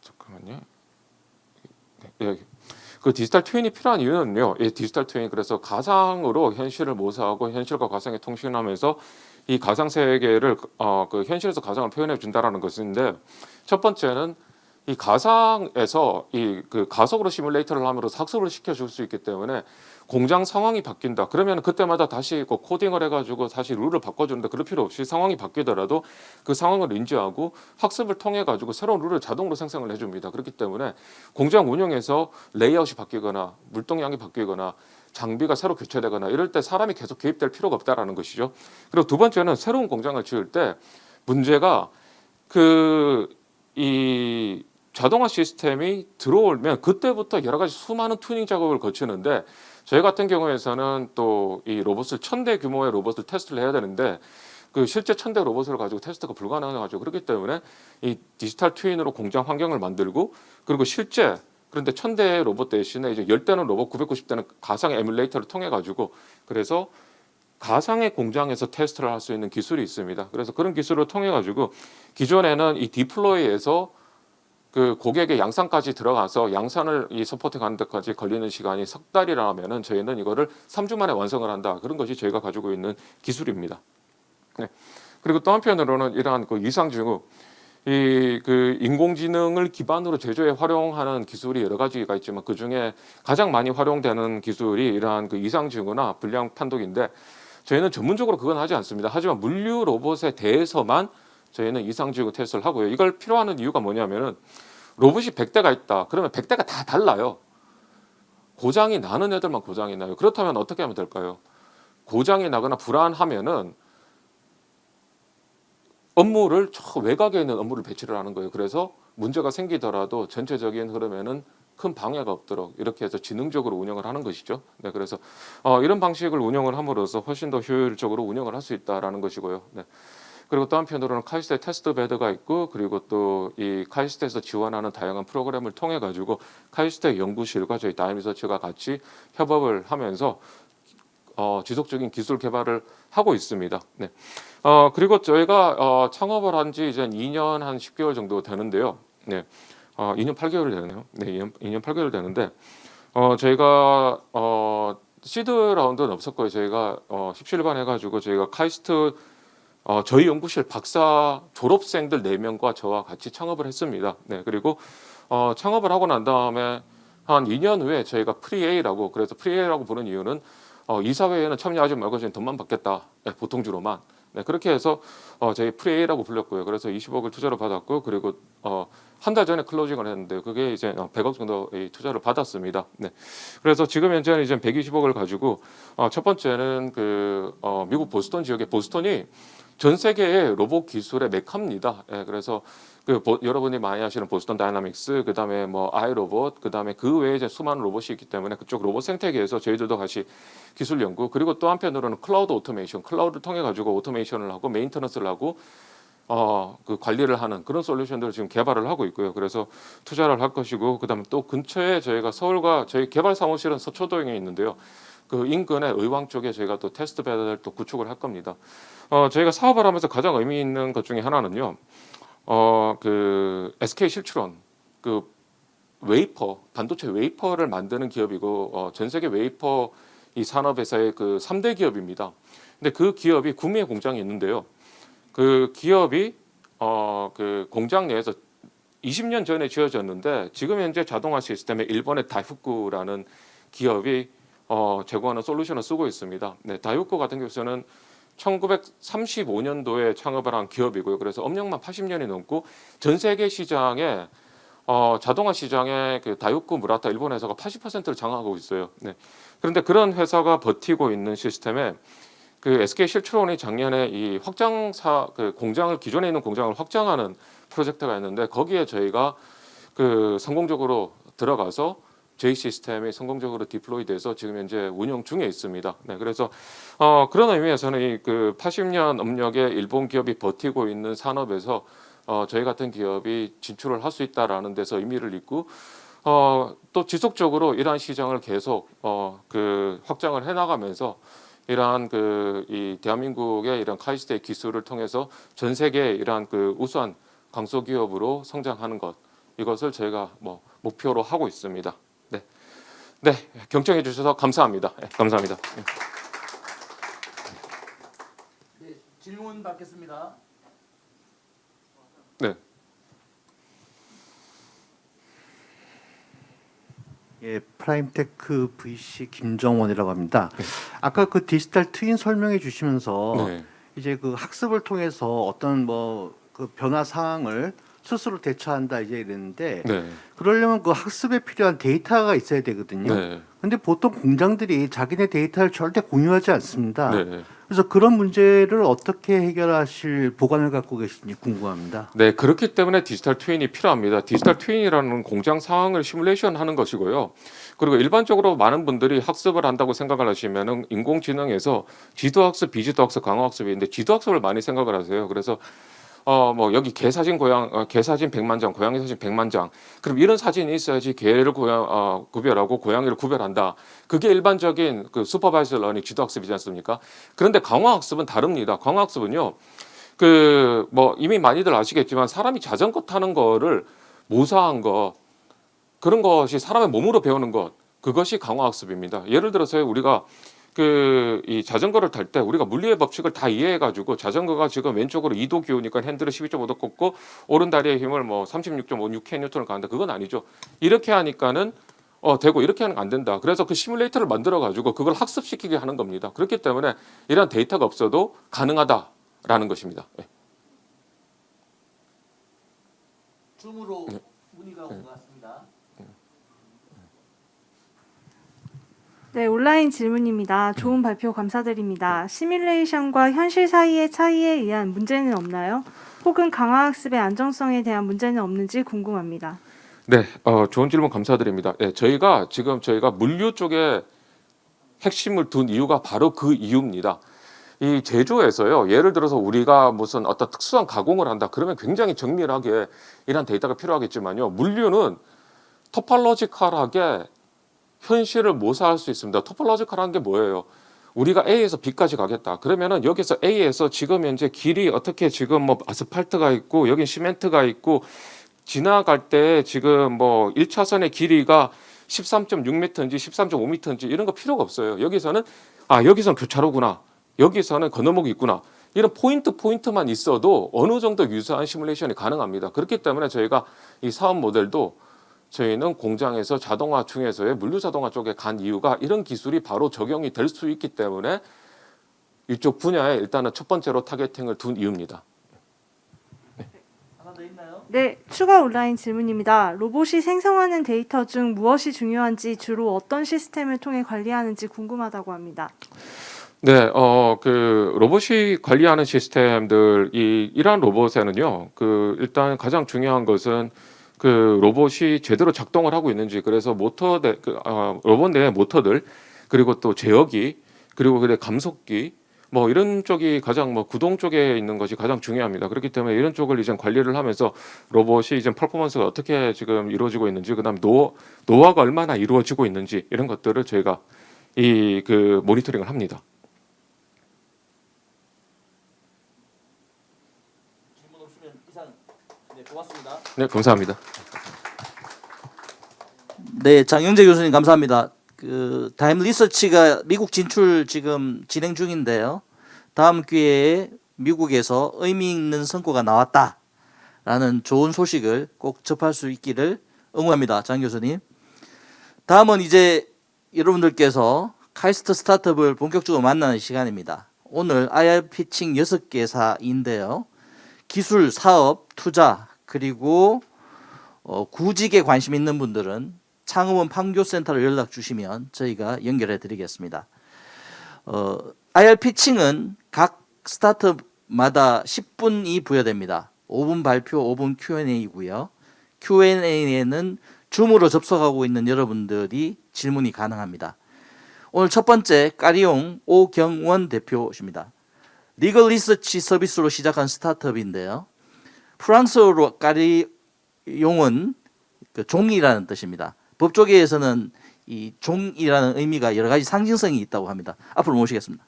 잠깐만요. 네. 그 디지털 트윈이 필요한 이유는요. 이 디지털 트윈 그래서 가상으로 현실을 모사하고 현실과 가상에 통신하면서 이 가상 세계를 그 현실에서 가상을 표현해 준다라는 것인데 첫 번째는 이 가상에서 그 가속으로 시뮬레이터를 함으로써 학습을 시켜줄 수 있기 때문에 공장 상황이 바뀐다. 그러면 그때마다 다시 코딩을 해가지고 다시 룰을 바꿔주는데 그럴 필요 없이 상황이 바뀌더라도 그 상황을 인지하고 학습을 통해 가지고 새로운 룰을 자동으로 생성을 해줍니다. 그렇기 때문에 공장 운영에서 레이아웃이 바뀌거나 물동량이 바뀌거나 장비가 새로 교체되거나 이럴 때 사람이 계속 개입될 필요가 없다라는 것이죠. 그리고 두 번째는 새로운 공장을 지을 때 문제가 이 자동화 시스템이 들어오면 그때부터 여러 가지 수많은 튜닝 작업을 거치는데 저희 같은 경우에서는 또 이 로봇을 1000대 규모의 로봇을 테스트를 해야 되는데 그 실제 1000대 로봇을 가지고 테스트가 불가능하죠. 그렇기 때문에 이 디지털 트윈으로 공장 환경을 만들고 그리고 실제 그런데 1000대의 로봇 대신에 이제 10대는 로봇 990대는 가상 에뮬레이터를 통해 가지고 그래서 가상의 공장에서 테스트를 할 수 있는 기술이 있습니다. 그래서 그런 기술을 통해 가지고 기존에는 이 디플로이에서 그 고객의 양산까지 들어가서 양산을 이 서포트하는 데까지 걸리는 시간이 석 달이라면은 저희는 이거를 3주 만에 완성을 한다. 그런 것이 저희가 가지고 있는 기술입니다. 네. 그리고 또 한편으로는 이러한 그 이상징후 그 인공지능을 기반으로 제조에 활용하는 기술이 여러 가지가 있지만 그 중에 가장 많이 활용되는 기술이 이러한 그 이상징후나 불량 판독인데 저희는 전문적으로 그건 하지 않습니다. 하지만 물류 로봇에 대해서만 저희는 이상징후 테스트를 하고요. 이걸 필요하는 이유가 뭐냐면은 로봇이 100대가 있다. 그러면 100대가 다 달라요. 고장이 나는 애들만 고장이 나요. 그렇다면 어떻게 하면 될까요? 고장이 나거나 불안하면은 업무를 저 외곽에 있는 업무를 배치를 하는 거예요. 그래서 문제가 생기더라도 전체적인 흐름에는 큰 방해가 없도록 이렇게 해서 지능적으로 운영을 하는 것이죠. 네, 그래서 이런 방식을 운영을 함으로써 훨씬 더 효율적으로 운영을 할 수 있다라는 것이고요. 네. 그리고 또 한편으로는 카이스트에 테스트 베드가 있고 그리고 또 이 카이스트에서 지원하는 다양한 프로그램을 통해 가지고 카이스트 연구실과 저희 다임리서치가 같이 협업을 하면서 지속적인 기술 개발을 하고 있습니다. 네. 그리고 저희가 창업을 한 지 이제 2년 한 10개월 정도 되는데요. 네. 2년 8개월 되네요. 네, 2년 8개월 되는데 저희가 시드 라운드는 없었고요. 저희가 17반 해가지고 저희가 카이스트 저희 연구실 박사 졸업생들 4명과 저와 같이 창업을 했습니다. 네, 그리고 창업을 하고 난 다음에 한 2년 후에 저희가 프리에이라고, 그래서 프리에이라고 부른 이유는 이사회에는 참여하지 말고 저희 돈만 받겠다. 네, 보통주로만. 네, 그렇게 해서 저희 프리에이라고 불렀고요. 그래서 20억을 투자를 받았고, 그리고 한 달 전에 클로징을 했는데 그게 이제 100억 정도의 투자를 받았습니다. 네, 그래서 지금 현재는 이제 120억을 가지고 첫 번째는 미국 보스턴 지역의 보스턴이 전 세계의 로봇 기술의 메카입니다. 예, 그래서 여러분이 많이 아시는 보스턴 다이나믹스, 그다음에 뭐 아이로봇, 그다음에 그 외에 이제 수많은 로봇이 있기 때문에 그쪽 로봇 생태계에서 저희들도 같이 기술 연구, 그리고 또 한편으로는 클라우드 오토메이션, 클라우드를 통해 가지고 오토메이션을 하고 메인터넌스를 하고 그 관리를 하는 그런 솔루션들을 지금 개발을 하고 있고요. 그래서 투자를 할 것이고, 그다음에 또 근처에 저희가 서울과 저희 개발 사무실은 서초동에 있는데요. 그 인근의 의왕 쪽에 저희가 또 테스트 베드를 또 구축을 할 겁니다. 저희가 사업을 하면서 가장 의미 있는 것 중에 하나는요. 그 SK 실트론, 그 웨이퍼, 반도체 웨이퍼를 만드는 기업이고, 전 세계 웨이퍼 이 산업에서의 그 3대 기업입니다. 근데 그 기업이 구미에 공장이 있는데요. 그 기업이 그 공장 내에서 20년 전에 지어졌는데, 지금 현재 자동화 시스템에 일본의 다이푸쿠라는 기업이 제공하는 솔루션을 쓰고 있습니다. 네, 다이푸쿠 같은 경우는 1935년도에 창업을 한 기업이고요. 그래서 업력만 80년이 넘고 전 세계 시장에 자동화 시장에 그 다이오쿠 무라타 일본 회사가 80%를 장악하고 있어요. 네. 그런데 그런 회사가 버티고 있는 시스템에 그 SK 실트론이 작년에 이 그 공장을, 기존에 있는 공장을 확장하는 프로젝트가 있는데, 거기에 저희가 그 성공적으로 들어가서 저희 시스템이 성공적으로 디플로이돼서 지금 현재 운영 중에 있습니다. 네, 그래서 그런 의미에서는 이 그 80년 업력의 일본 기업이 버티고 있는 산업에서 저희 같은 기업이 진출을 할 수 있다라는 데서 의미를 잇고, 또 지속적으로 이러한 시장을 계속 그 확장을 해나가면서 이러한 이 대한민국의 이런 카이스트의 기술을 통해서 전 세계의 이러한 그 우수한 강소기업으로 성장하는 것, 이것을 저희가 뭐 목표로 하고 있습니다. 네, 네, 경청해 주셔서 감사합니다. 네, 감사합니다. 네, 질문 받겠습니다. 네. 예, 프라임테크 VC 김정원이라고 합니다. 아까 그 디지털 트윈 설명해 주시면서 네. 이제 그 학습을 통해서 어떤 뭐 그 변화 사항을 스스로 대처한다 이제 이랬는데, 네. 그러려면 그 학습에 필요한 데이터가 있어야 되거든요. 네. 근데 보통 공장들이 자기네 데이터를 절대 공유하지 않습니다. 네. 그래서 그런 문제를 어떻게 해결하실 보관을 갖고 계신지 궁금합니다. 네, 그렇기 때문에 디지털 트윈이 필요합니다. 디지털 트윈이라는 공장 상황을 시뮬레이션 하는 것이고요. 그리고 일반적으로 많은 분들이 학습을 한다고 생각을 하시면은 인공지능에서 지도학습, 비지도학습, 강화학습이 있는데 지도학습을 많이 생각을 하세요. 그래서 뭐 여기 개 사진 100만 장, 고양이 사진 100만 장. 그럼 이런 사진이 있어야지 개를 구별하고 고양이를 구별한다. 그게 일반적인 그 슈퍼바이저 러닝 지도학습이지 않습니까? 그런데 강화학습은 다릅니다. 강화학습은요. 그 뭐 이미 많이들 아시겠지만 사람이 자전거 타는 거를 모사한 거, 그런 것이 사람의 몸으로 배우는 것, 그것이 강화학습입니다. 예를 들어서 우리가 이 자전거를 탈 때 우리가 물리의 법칙을 다 이해해 가지고 자전거가 지금 왼쪽으로 2도 기우니까 핸들을 12.5도 꺾고 오른 다리의 힘을 뭐 36.56kN을 가는데, 그건 아니죠. 이렇게 하니까는 되고 이렇게 하는 안 된다. 그래서 그 시뮬레이터를 만들어 가지고 그걸 학습시키게 하는 겁니다. 그렇기 때문에 이런 데이터가 없어도 가능하다라는 것입니다. 네. 줌으로 문의가 온 것 같습니다. 네, 온라인 질문입니다. 좋은 발표 감사드립니다. 시뮬레이션과 현실 사이의 차이에 의한 문제는 없나요? 혹은 강화학습의 안정성에 대한 문제는 없는지 궁금합니다. 네, 좋은 질문 감사드립니다. 네, 저희가 물류 쪽에 핵심을 둔 이유가 바로 그 이유입니다. 이 제조에서요, 예를 들어서 우리가 무슨 어떤 특수한 가공을 한다, 그러면 굉장히 정밀하게 이런 데이터가 필요하겠지만요, 물류는 토폴로지컬하게 현실을 모사할 수 있습니다. 토폴로지컬한 게 뭐예요? 우리가 A에서 B까지 가겠다. 그러면은 여기서 A에서 지금 현재 길이 어떻게 지금 뭐 아스팔트가 있고 여긴 시멘트가 있고 지나갈 때 지금 뭐 1차선의 길이가 13.6m인지 13.5m인지 이런 거 필요가 없어요. 여기서는 여기서는 교차로구나. 여기서는 건너목이 있구나. 이런 포인트만 있어도 어느 정도 유사한 시뮬레이션이 가능합니다. 그렇기 때문에 저희가 이 사업 모델도 저희는 공장에서 자동화 중에서의 물류 자동화 쪽에 간 이유가 이런 기술이 바로 적용이 될 수 있기 때문에 이쪽 분야에 일단은 첫 번째로 타겟팅을 둔 이유입니다. 하나 더 있나요? 네, 추가 온라인 질문입니다. 로봇이 생성하는 데이터 중 무엇이 중요한지 주로 어떤 시스템을 통해 관리하는지 궁금하다고 합니다. 네, 그 로봇이 관리하는 시스템들 이러한 로봇에는요, 일단 가장 중요한 것은 그 로봇이 제대로 작동을 하고 있는지, 그래서 로봇 내의 모터들, 그리고 또 제어기, 그리고 감속기, 뭐 이런 쪽이 가장 구동 쪽에 있는 것이 가장 중요합니다. 그렇기 때문에 이런 쪽을 이제 관리를 하면서 로봇이 이제 퍼포먼스가 어떻게 지금 이루어지고 있는지, 그다음 노화가 얼마나 이루어지고 있는지 이런 것들을 저희가 모니터링을 합니다. 질문 없으면 이상. 네, 고맙습니다. 네, 감사합니다. 네, 장영재 교수님 감사합니다. 다임 리서치가 미국 진출 지금 진행 중인데요. 다음 기회에 미국에서 의미 있는 성과가 나왔다라는 좋은 소식을 꼭 접할 수 있기를 응원합니다. 장 교수님. 다음은 이제 여러분들께서 카이스트 스타트업을 본격적으로 만나는 시간입니다. 오늘 IR 피칭 6개사인데요. 기술, 사업, 투자, 그리고 구직에 관심 있는 분들은 창업원 판교센터로 연락 주시면 저희가 연결해 드리겠습니다. IR 피칭은 각 스타트업마다 10분이 부여됩니다. 5분 발표, 5분 Q&A이고요. Q&A에는 줌으로 접속하고 있는 여러분들이 질문이 가능합니다. 오늘 첫 번째 까리용 오경원 대표십니다. 리걸 리서치 서비스로 시작한 스타트업인데요. 프랑스어로 까리용은 종이라는 뜻입니다. 법조계에서는 이 종이라는 의미가 여러 가지 상징성이 있다고 합니다. 앞으로 모시겠습니다.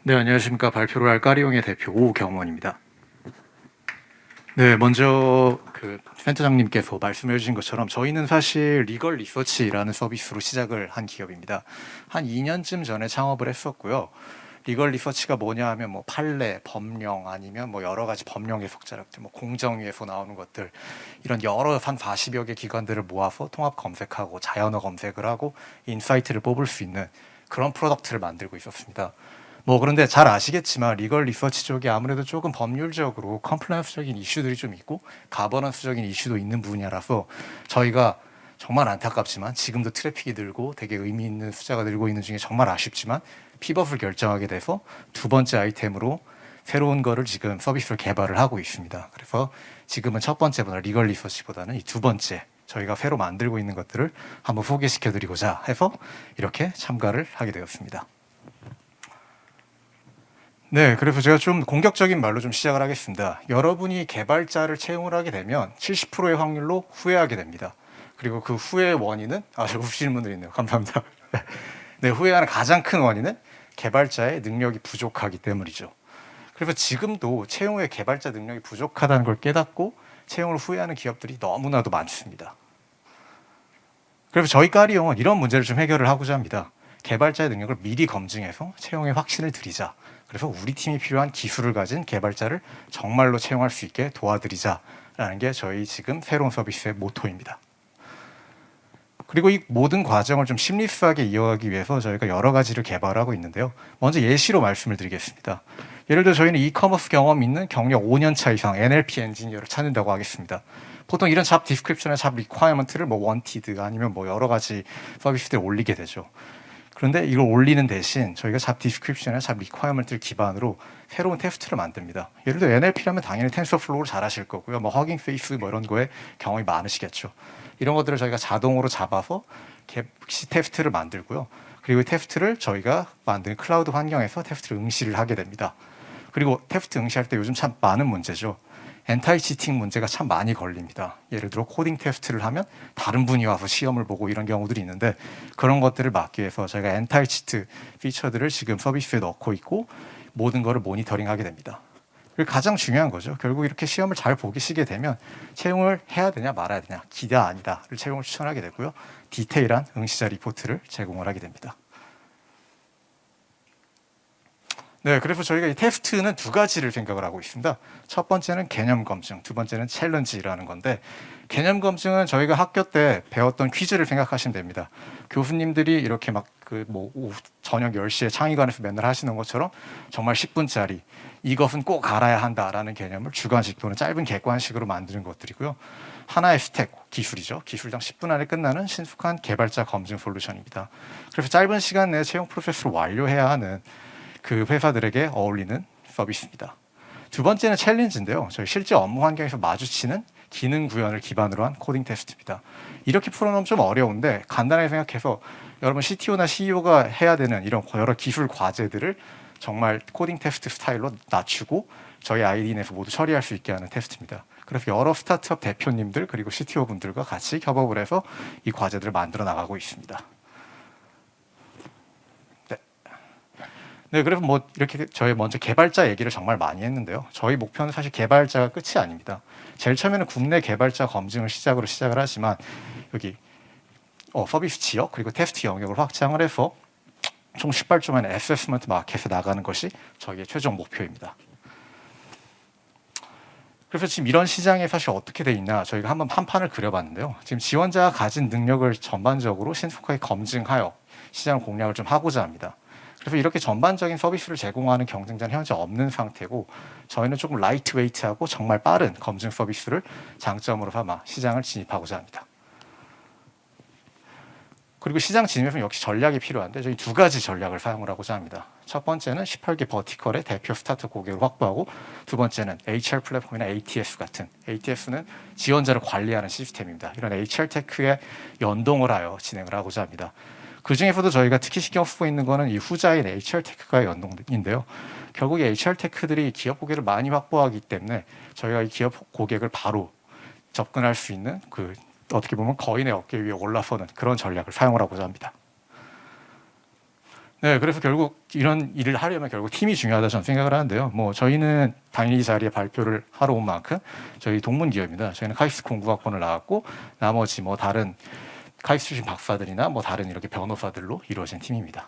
네, 안녕하십니까. 발표를 할 까리용의 대표 오경원입니다. 네, 먼저 센터장님께서 말씀해 주신 것처럼 저희는 사실 리걸 리서치라는 서비스로 시작을 한 기업입니다. 한 2년쯤 전에 창업을 했었고요. 리걸 리서치가 뭐냐 하면 뭐 판례, 법령 아니면 뭐 여러 가지 법령 해석 자료들, 뭐 공정위에서 나오는 것들, 이런 여러 한 40여 개 기관들을 모아서 통합 검색하고 자연어 검색을 하고 인사이트를 뽑을 수 있는 그런 프로덕트를 만들고 있었습니다. 뭐 그런데 잘 아시겠지만 리걸 리서치 쪽이 아무래도 조금 법률적으로 컴플라이언스적인 이슈들이 좀 있고 가버넌스적인 이슈도 있는 분야라서 저희가 정말 안타깝지만 지금도 트래픽이 늘고 되게 의미 있는 숫자가 늘고 있는 중에 정말 아쉽지만 피벗을 결정하게 돼서 두 번째 아이템으로 새로운 거를 지금 서비스를 개발을 하고 있습니다. 그래서 지금은 첫 번째보다 리걸 리서치보다는 이 두 번째 저희가 새로 만들고 있는 것들을 한번 소개시켜 드리고자 해서 이렇게 참가를 하게 되었습니다. 네, 그래서 제가 좀 공격적인 말로 좀 시작을 하겠습니다. 여러분이 개발자를 채용을 하게 되면 70%의 확률로 후회하게 됩니다. 그리고 그 후회의 원인은 저 웃으시는 분들이 있네요. 감사합니다. 네, 후회하는 가장 큰 원인은 개발자의 능력이 부족하기 때문이죠. 그래서 지금도 채용 후에 개발자 능력이 부족하다는 걸 깨닫고 채용을 후회하는 기업들이 너무나도 많습니다. 그래서 저희 까리용은 이런 문제를 좀 해결을 하고자 합니다. 개발자의 능력을 미리 검증해서 채용에 확신을 드리자. 그래서 우리 팀이 필요한 기술을 가진 개발자를 정말로 채용할 수 있게 도와드리자라는 게 저희 지금 새로운 서비스의 모토입니다. 그리고 이 모든 과정을 좀 심리스하게 이어가기 위해서 저희가 여러 가지를 개발하고 있는데요. 먼저 예시로 말씀을 드리겠습니다. 예를 들어 저희는 이커머스 경험 있는 경력 5년 차 이상 NLP 엔지니어를 찾는다고 하겠습니다. 보통 이런 잡 디스크립션이나 잡 리ኳ어먼트를 뭐 원티드 아니면 뭐 여러 가지 서비스들에 올리게 되죠. 그런데 이걸 올리는 대신 저희가 잡 디스크립션이나 잡 리ኳ어먼트를 기반으로 새로운 테스트를 만듭니다. 예를 들어 NLP라면 당연히 텐서플로우를 잘 하실 거고요. 뭐 허깅 페이스 뭐 이런 거에 경험이 많으시겠죠. 이런 것들을 저희가 자동으로 잡아서 테스트를 만들고요. 그리고 테스트를 저희가 만든 클라우드 환경에서 테스트를 응시를 하게 됩니다. 그리고 테스트 응시할 때 요즘 참 많은 문제죠. 엔타이 치팅 문제가 참 많이 걸립니다. 예를 들어 코딩 테스트를 하면 다른 분이 와서 시험을 보고 이런 경우들이 있는데 그런 것들을 막기 위해서 저희가 엔타이 치트 피처들을 지금 서비스에 넣고 있고 모든 거를 모니터링하게 됩니다. 그리고 가장 중요한 거죠. 결국 이렇게 시험을 잘 보시게 되면 채용을 해야 되냐 말아야 되냐, 기다 아니다를 채용을 추천하게 되고요. 디테일한 응시자 리포트를 제공을 하게 됩니다. 네, 그래서 저희가 이 테스트는 두 가지를 생각을 하고 있습니다. 첫 번째는 개념 검증, 두 번째는 챌린지라는 건데, 개념 검증은 저희가 학교 때 배웠던 퀴즈를 생각하시면 됩니다. 교수님들이 이렇게 막 저녁 10시에 창의관에서 맨날 하시는 것처럼 정말 10분짜리 이것은 꼭 알아야 한다라는 개념을 주관식 또는 짧은 객관식으로 만드는 것들이고요. 하나의 스택, 기술이죠. 기술당 10분 안에 끝나는 신속한 개발자 검증 솔루션입니다. 그래서 짧은 시간 내에 채용 프로세스를 완료해야 하는 그 회사들에게 어울리는 서비스입니다. 두 번째는 챌린지인데요. 저희 실제 업무 환경에서 마주치는 기능 구현을 기반으로 한 코딩 테스트입니다. 이렇게 풀어놓으면 좀 어려운데 간단하게 생각해서 여러분 CTO나 CEO가 해야 되는 이런 여러 기술 과제들을 정말 코딩 테스트 스타일로 낮추고 저희 아이디 내에서 모두 처리할 수 있게 하는 테스트입니다. 그래서 여러 스타트업 대표님들 그리고 CTO 분들과 같이 협업을 해서 이 과제들을 만들어 나가고 있습니다. 네, 그래서 뭐 이렇게 저희 먼저 개발자 얘기를 정말 많이 했는데요. 저희 목표는 사실 개발자가 끝이 아닙니다. 제일 처음에는 국내 개발자 검증을 시작을 하지만 여기 서비스 지역 그리고 테스트 영역을 확장을 해서 총 18조 만의 어세스먼트 마켓에 나가는 것이 저희의 최종 목표입니다. 그래서 지금 이런 시장에 사실 어떻게 돼 있나 저희가 한번 판을 그려봤는데요. 지금 지원자가 가진 능력을 전반적으로 신속하게 검증하여 시장 공략을 좀 하고자 합니다. 그래서 이렇게 전반적인 서비스를 제공하는 경쟁자는 현재 없는 상태고 저희는 조금 라이트웨이트하고 정말 빠른 검증 서비스를 장점으로 삼아 시장을 진입하고자 합니다. 그리고 시장 진입에서는 역시 전략이 필요한데 저희 두 가지 전략을 사용을 하고자 합니다. 첫 번째는 18개 버티컬의 대표 스타트 고객을 확보하고 두 번째는 HR 플랫폼이나 ATS 같은 ATS는 지원자를 관리하는 시스템입니다. 이런 HR 테크에 연동을 하여 진행을 하고자 합니다. 그 중에서도 저희가 특히 신경 쓰고 있는 거는 이 후자인 HR 테크과의 연동인데요. 결국 이 HR 테크들이 기업 고객을 많이 확보하기 때문에 저희가 이 기업 고객을 바로 접근할 수 있는 그 어떻게 보면 거인의 어깨 위에 올라서는 그런 전략을 사용을 하고자 합니다. 네, 그래서 결국 이런 일을 하려면 결국 팀이 중요하다 저는 생각을 하는데요. 뭐 저희는 당연히 이 자리에 발표를 하러 온 만큼 저희 동문 기업입니다. 저희는 카이스트 공구학번을 나왔고 나머지 뭐 다른 카이스트 출신 박사들이나 뭐 다른 이렇게 변호사들로 이루어진 팀입니다.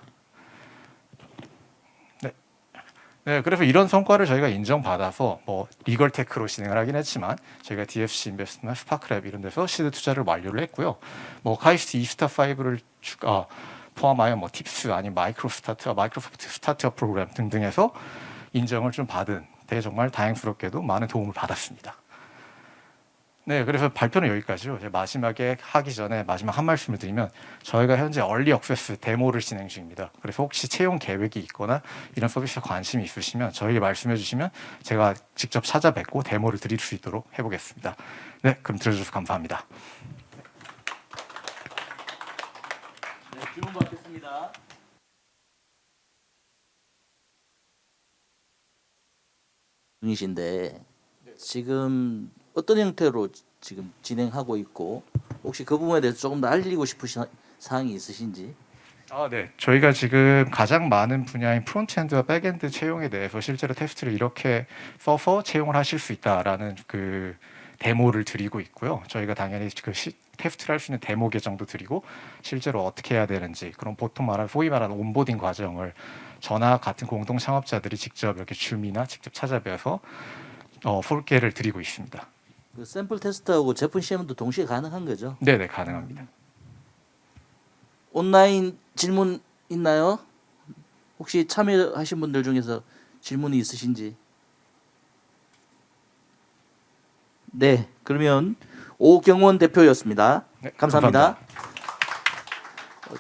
네, 그래서 이런 성과를 저희가 인정받아서 뭐 리걸 테크로 진행을 하긴 했지만 저희가 DFC 인베스트나 스파크랩 이런 데서 시드 투자를 완료를 했고요. 뭐 카이스트 이스타 5를 포함하여 뭐 팁스 아니면 마이크로소프트 스타트업 프로그램 등등에서 인정을 좀 받은 되게 정말 다행스럽게도 많은 도움을 받았습니다. 네, 그래서 발표는 여기까지요. 마지막에 하기 전에 마지막 한 말씀을 드리면 저희가 현재 얼리 액세스 데모를 진행 중입니다. 그래서 혹시 채용 계획이 있거나 이런 서비스에 관심이 있으시면 저희에게 말씀해 주시면 제가 직접 찾아뵙고 데모를 드릴 수 있도록 해보겠습니다. 네, 그럼 들어주셔서 감사합니다. 네, 질문 받겠습니다. 분이신데 지금 어떤 형태로 지금 진행하고 있고 혹시 그 부분에 대해서 조금 더 알리고 싶으신 사항이 있으신지? 네. 저희가 지금 가장 많은 분야인 프론트엔드와 백엔드 채용에 대해서 실제로 테스트를 이렇게 써서 채용을 하실 수 있다라는 그 데모를 드리고 있고요. 저희가 당연히 그 테스트를 할 수 있는 데모 계정도 드리고 실제로 어떻게 해야 되는지 그런 보통 소위 말하는 온보딩 과정을 저나 같은 공동 창업자들이 직접 이렇게 줌이나 직접 찾아뵈서 설계를 드리고 있습니다. 그 샘플 테스트하고 제품 시험도 동시에 가능한 거죠? 네네, 가능합니다. 온라인 질문 있나요? 혹시 참여하신 분들 중에서 질문이 있으신지? 네, 그러면 오경원 대표였습니다. 네, 감사합니다.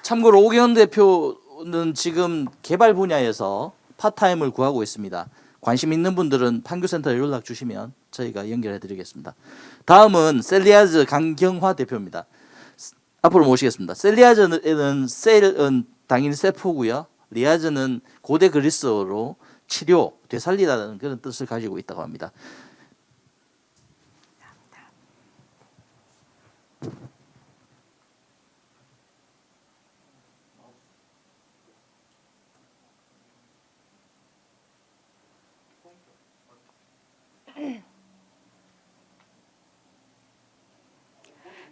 참고로 오경원 대표는 지금 개발 분야에서 파트타임을 구하고 있습니다. 관심 있는 분들은 판교센터에 연락 주시면 저희가 연결해 드리겠습니다. 다음은 셀리아즈 강경화 대표입니다. 앞으로 모시겠습니다. 셀리아즈는 셀은 당연히 세포고요. 리아즈는 고대 그리스어로 치료, 되살리다는 그런 뜻을 가지고 있다고 합니다.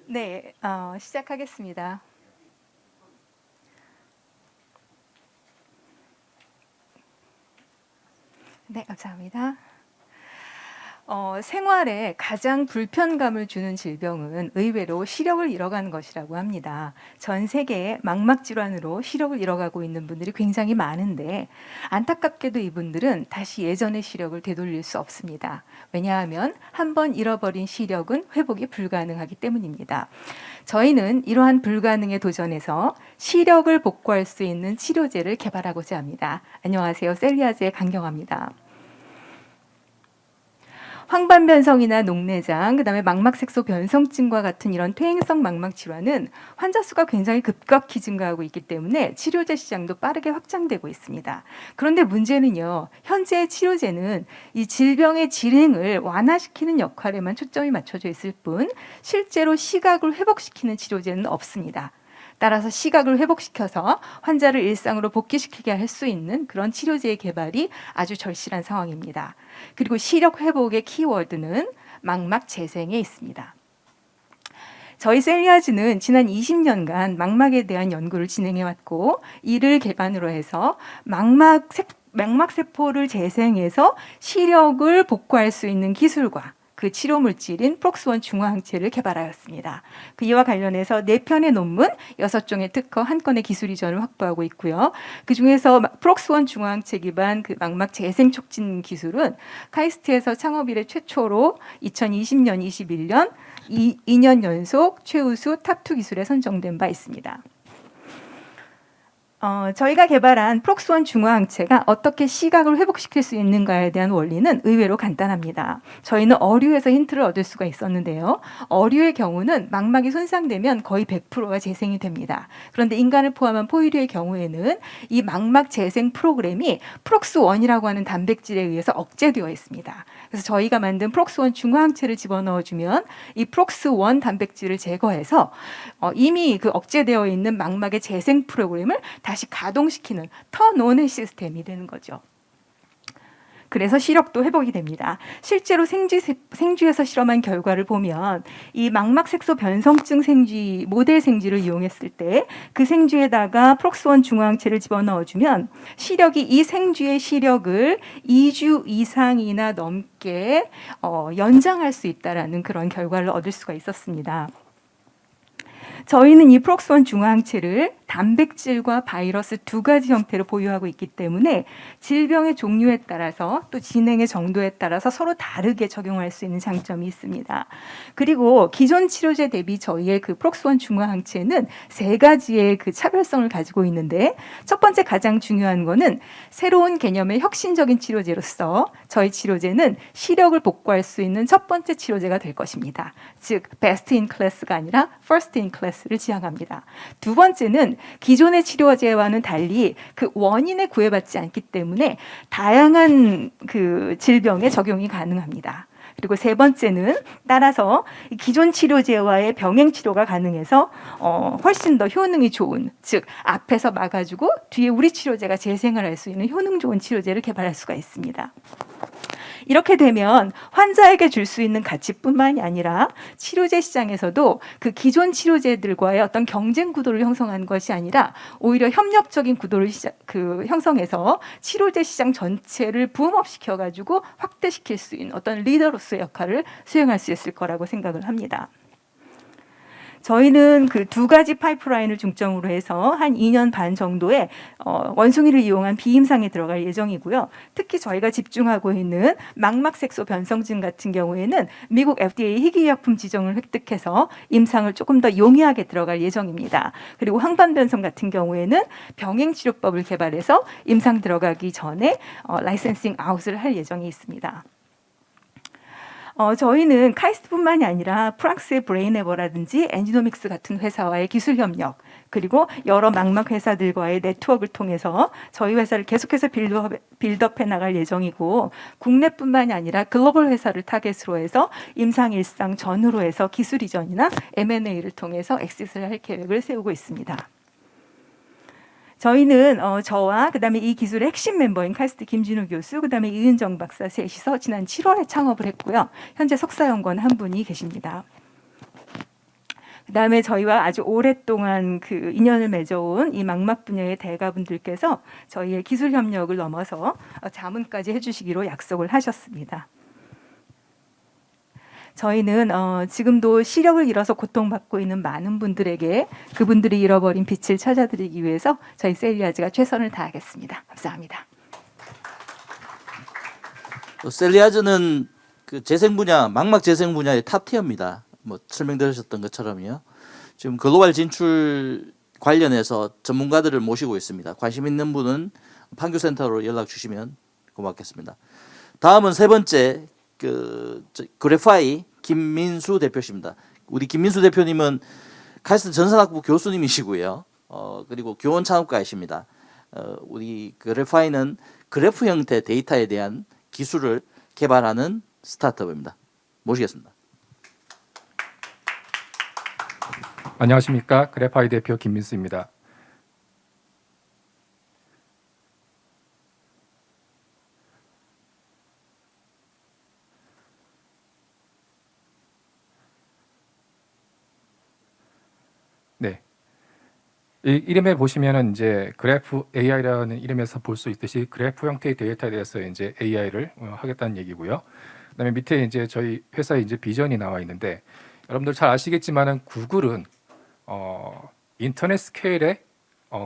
네, 시작하겠습니다. 네, 감사합니다. 생활에 가장 불편감을 주는 질병은 의외로 시력을 잃어가는 것이라고 합니다. 전 세계에 망막 질환으로 시력을 잃어가고 있는 분들이 굉장히 많은데 안타깝게도 이분들은 다시 예전의 시력을 되돌릴 수 없습니다. 왜냐하면 한번 잃어버린 시력은 회복이 불가능하기 때문입니다. 저희는 이러한 불가능에 도전해서 시력을 복구할 수 있는 치료제를 개발하고자 합니다. 안녕하세요. 셀리아즈의 강경화입니다. 황반변성이나 녹내장, 그다음에 망막색소 변성증과 같은 이런 퇴행성 망막 질환은 환자 수가 굉장히 급격히 증가하고 있기 때문에 치료제 시장도 빠르게 확장되고 있습니다. 그런데 문제는요, 현재의 치료제는 이 질병의 진행을 완화시키는 역할에만 초점이 맞춰져 있을 뿐 실제로 시각을 회복시키는 치료제는 없습니다. 따라서 시각을 회복시켜서 환자를 일상으로 복귀시키게 할 수 있는 그런 치료제의 개발이 아주 절실한 상황입니다. 그리고 시력 회복의 키워드는 망막 재생에 있습니다. 저희 셀리아즈는 지난 20년간 망막에 대한 연구를 진행해왔고 이를 기반으로 해서 망막세포를 재생해서 시력을 복구할 수 있는 기술과 그 치료 물질인 프록스원 중화항체를 개발하였습니다. 이와 관련해서 4편의 논문, 6종의 특허, 1건의 기술 이전을 확보하고 있고요. 그 중에서 프록스원 중화항체 기반 그 망막 재생 촉진 기술은 카이스트에서 창업 이래 최초로 2020년, 21년 2년 연속 최우수 탑2 기술에 선정된 바 있습니다. 저희가 개발한 프록스원 중화항체가 어떻게 시각을 회복시킬 수 있는가에 대한 원리는 의외로 간단합니다. 저희는 어류에서 힌트를 얻을 수가 있었는데요. 어류의 경우는 망막이 손상되면 거의 100%가 재생이 됩니다. 그런데 인간을 포함한 포유류의 경우에는 이 망막 재생 프로그램이 프록스1이라고 하는 단백질에 의해서 억제되어 있습니다. 그래서 저희가 만든 프록스원 중화항체를 집어넣어주면 이 프록스1 단백질을 제거해서 이미 그 억제되어 있는 망막의 재생 프로그램을 다시 가동시키는 턴온의 시스템이 되는 거죠. 그래서 시력도 회복이 됩니다. 실제로 생쥐에서 실험한 결과를 보면 이 망막색소 변성증 생쥐 모델 생쥐를 이용했을 때 그 생쥐에다가 프록스원 중화항체를 집어넣어주면 시력이 이 생쥐의 시력을 2주 이상이나 넘게 연장할 수 있다라는 그런 결과를 얻을 수가 있었습니다. 저희는 이 프록스원 중화항체를 단백질과 바이러스 2가지 형태로 보유하고 있기 때문에 질병의 종류에 따라서 또 진행의 정도에 따라서 서로 다르게 적용할 수 있는 장점이 있습니다. 그리고 기존 치료제 대비 저희의 그 프록스원 중화항체는 3가지의 그 차별성을 가지고 있는데 첫 번째 가장 중요한 거는 새로운 개념의 혁신적인 치료제로서 저희 치료제는 시력을 복구할 수 있는 첫 번째 치료제가 될 것입니다. 즉 베스트 인 클래스가 아니라 퍼스트 인 클래스를 지향합니다. 두 번째는 기존의 치료제와는 달리 그 원인에 구애받지 않기 때문에 다양한 그 질병에 적용이 가능합니다. 그리고 세 번째는 따라서 기존 치료제와의 병행 치료가 가능해서 훨씬 더 효능이 좋은, 즉 앞에서 막아주고 뒤에 우리 치료제가 재생을 할 수 있는 효능 좋은 치료제를 개발할 수가 있습니다. 이렇게 되면 환자에게 줄 수 있는 가치뿐만이 아니라 치료제 시장에서도 그 기존 치료제들과의 어떤 경쟁 구도를 형성하는 것이 아니라 오히려 협력적인 구도를 형성해서 치료제 시장 전체를 붐업시켜가지고 확대시킬 수 있는 어떤 리더로서의 역할을 수행할 수 있을 거라고 생각을 합니다. 저희는 그 2가지 파이프라인을 중점으로 해서 한 2년 반 정도의 원숭이를 이용한 비임상에 들어갈 예정이고요. 특히 저희가 집중하고 있는 망막색소 변성증 같은 경우에는 미국 FDA 희귀의약품 지정을 획득해서 임상을 조금 더 용이하게 들어갈 예정입니다. 그리고 황반변성 같은 경우에는 병행치료법을 개발해서 임상 들어가기 전에 라이센싱 아웃을 할 예정이 있습니다. 저희는 카이스트뿐만이 아니라 프랑스의 브레인에버라든지 엔지노믹스 같은 회사와의 기술 협력, 그리고 여러 망막 회사들과의 네트워크를 통해서 저희 회사를 계속해서 빌드업해 나갈 예정이고, 국내뿐만이 아니라 글로벌 회사를 타겟으로 해서 임상 일상 전후로 해서 기술 이전이나 M&A를 통해서 엑시트를 할 계획을 세우고 있습니다. 저희는 저와 그다음에 이 기술의 핵심 멤버인 카이스트 김진우 교수, 그다음에 이은정 박사 셋이서 지난 7월에 창업을 했고요. 현재 석사연구원 한 분이 계십니다. 그다음에 저희와 아주 오랫동안 그 인연을 맺어온 이 망막 분야의 대가분들께서 저희의 기술 협력을 넘어서 자문까지 해주시기로 약속을 하셨습니다. 저희는 지금도 시력을 잃어서 고통받고 있는 많은 분들에게 그분들이 잃어버린 빛을 찾아드리기 위해서 저희 셀리아즈가 최선을 다하겠습니다. 감사합니다. 셀리아즈는 그 재생 분야, 망막 재생 분야의 탑티어입니다. 뭐 설명드렸던 것처럼요. 지금 글로벌 진출 관련해서 전문가들을 모시고 있습니다. 관심 있는 분은 판교센터로 연락 주시면 고맙겠습니다. 다음은 세 번째 그래파이 김민수 대표십니다. 우리 김민수 대표님은 카이스트 전산학부 교수님이시고요. 그리고 교원 창업가이십니다. 우리 그래파이는 그래프 형태 데이터에 대한 기술을 개발하는 스타트업입니다. 모시겠습니다. 안녕하십니까. 그래파이 대표 김민수입니다. 네. 이 이름에 보시면은 이제 그래프 AI라는 이름에서 볼 수 있듯이 그래프 형태의 데이터에 대해서 이제 AI를 하겠다는 얘기고요. 그다음에 밑에 이제 저희 회사의 이제 비전이 나와 있는데 여러분들 잘 아시겠지만은 구글은 인터넷 스케일의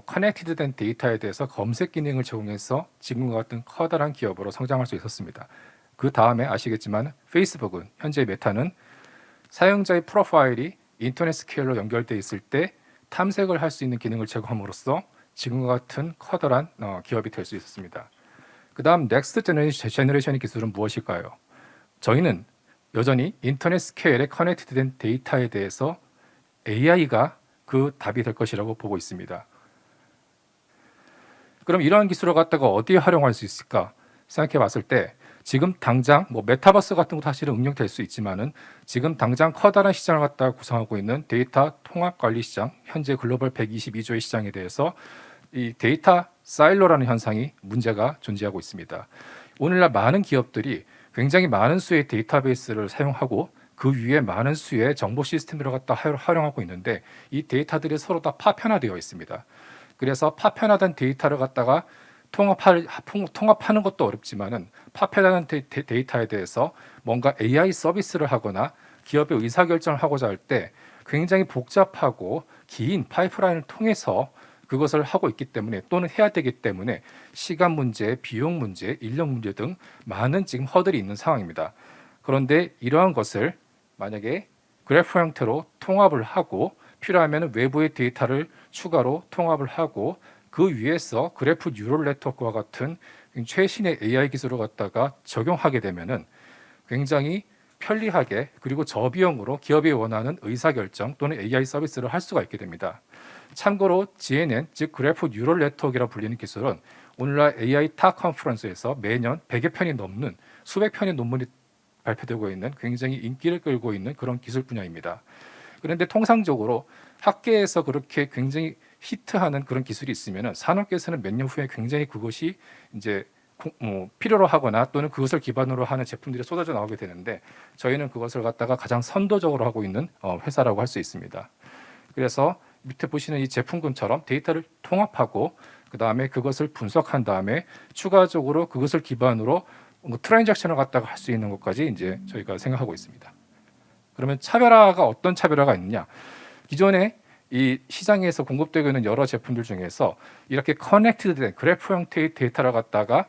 커넥티드된 데이터에 대해서 검색 기능을 제공해서 지금과 같은 커다란 기업으로 성장할 수 있었습니다. 그 다음에 아시겠지만 페이스북은 현재 메타는 사용자의 프로파일이 인터넷 스케일로 연결돼 있을 때 탐색을 할 수 있는 기능을 제공함으로써 지금과 같은 커다란 기업이 될 수 있었습니다. 그 다음 넥스트 제너레이션의 기술은 무엇일까요? 저희는 여전히 인터넷 스케일의 커넥티드된 데이터에 대해서 AI가 그 답이 될 것이라고 보고 있습니다. 그럼 이러한 기술을 갖다가 어디에 활용할 수 있을까 생각해 봤을 때 지금 당장 뭐 메타버스 같은 것도 사실은 응용될 수 있지만은 지금 당장 커다란 시장을 갖다가 구성하고 있는 데이터 통합 관리 시장, 현재 글로벌 122조의 시장에 대해서 이 데이터 사일로라는 현상이 문제가 존재하고 있습니다. 오늘날 많은 기업들이 굉장히 많은 수의 데이터베이스를 사용하고 그 위에 많은 수의 정보 시스템들을 갖다 활용하고 있는데 이 데이터들이 서로 다 파편화되어 있습니다. 그래서 파편화된 데이터를 갖다가 통합하는 것도 어렵지만은 파편화된 데이터에 대해서 뭔가 AI 서비스를 하거나 기업의 의사결정을 하고자 할 때 굉장히 복잡하고 긴 파이프라인을 통해서 그것을 하고 있기 때문에 또는 해야 되기 때문에 시간 문제, 비용 문제, 인력 문제 등 많은 지금 허들이 있는 상황입니다. 그런데 이러한 것을 만약에 그래프 형태로 통합을 하고 필요하면 외부의 데이터를 추가로 통합을 하고 그 위에서 그래프 뉴럴 네트워크와 같은 최신의 AI 기술을 갖다가 적용하게 되면은 굉장히 편리하게 그리고 저비용으로 기업이 원하는 의사결정 또는 AI 서비스를 할 수가 있게 됩니다. 참고로 GNN, 즉 그래프 뉴럴 네트워크라 불리는 기술은 오늘날 AI 타 컨퍼런스에서 매년 100여 편이 넘는 수백 편의 논문이 발표되고 있는 굉장히 인기를 끌고 있는 그런 기술 분야입니다. 그런데 통상적으로 학계에서 그렇게 굉장히 히트하는 그런 기술이 있으면 산업계에서는 몇 년 후에 굉장히 그것이 이제 필요로 하거나 또는 그것을 기반으로 하는 제품들이 쏟아져 나오게 되는데 저희는 그것을 갖다가 가장 선도적으로 하고 있는 회사라고 할 수 있습니다. 그래서 밑에 보시는 이 제품군처럼 데이터를 통합하고 그 다음에 그것을 분석한 다음에 추가적으로 그것을 기반으로 트랜잭션을 갖다가 할 수 있는 것까지 이제 저희가 생각하고 있습니다. 그러면 차별화가 어떤 차별화가 있느냐? 기존에 이 시장에서 공급되고 있는 여러 제품들 중에서 이렇게 커넥티드된 그래프 형태의 데이터를 갖다가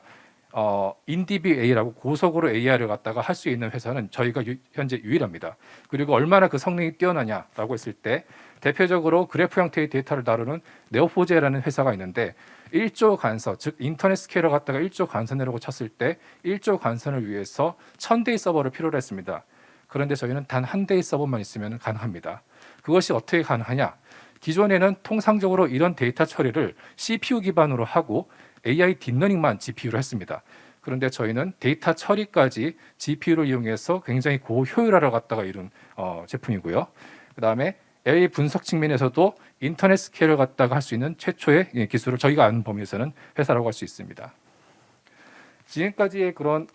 인DBA라고 고속으로 AI를 갖다가 할 수 있는 회사는 저희가 현재 유일합니다. 그리고 얼마나 그 성능이 뛰어나냐라고 했을 때 대표적으로 그래프 형태의 데이터를 다루는 네오포제라는 회사가 있는데 1조 간선, 즉 인터넷 스케일을 갖다가 1조 간선이라고 쳤을 때 1조 간선을 위해서 1000대의 서버를 필요로 했습니다. 그런데 저희는 단 한 대의 서버만 있으면 가능합니다. 그것이 어떻게 가능하냐? 기존에는 통상적으로 이런 데이터 처리를 CPU 기반으로 하고 AI 딥러닝만 GPU로 했습니다. 그런데 저희는 데이터 처리까지 GPU를 이용해서 굉장히 고효율화를 갖다가 이룬 제품이고요. 그 다음에 AI 분석 측면에서도 인터넷 스케일을 갖다가 할 수 있는 최초의 기술을 저희가 아는 범위에서는 회사라고 할 수 있습니다. 지금까지의 그런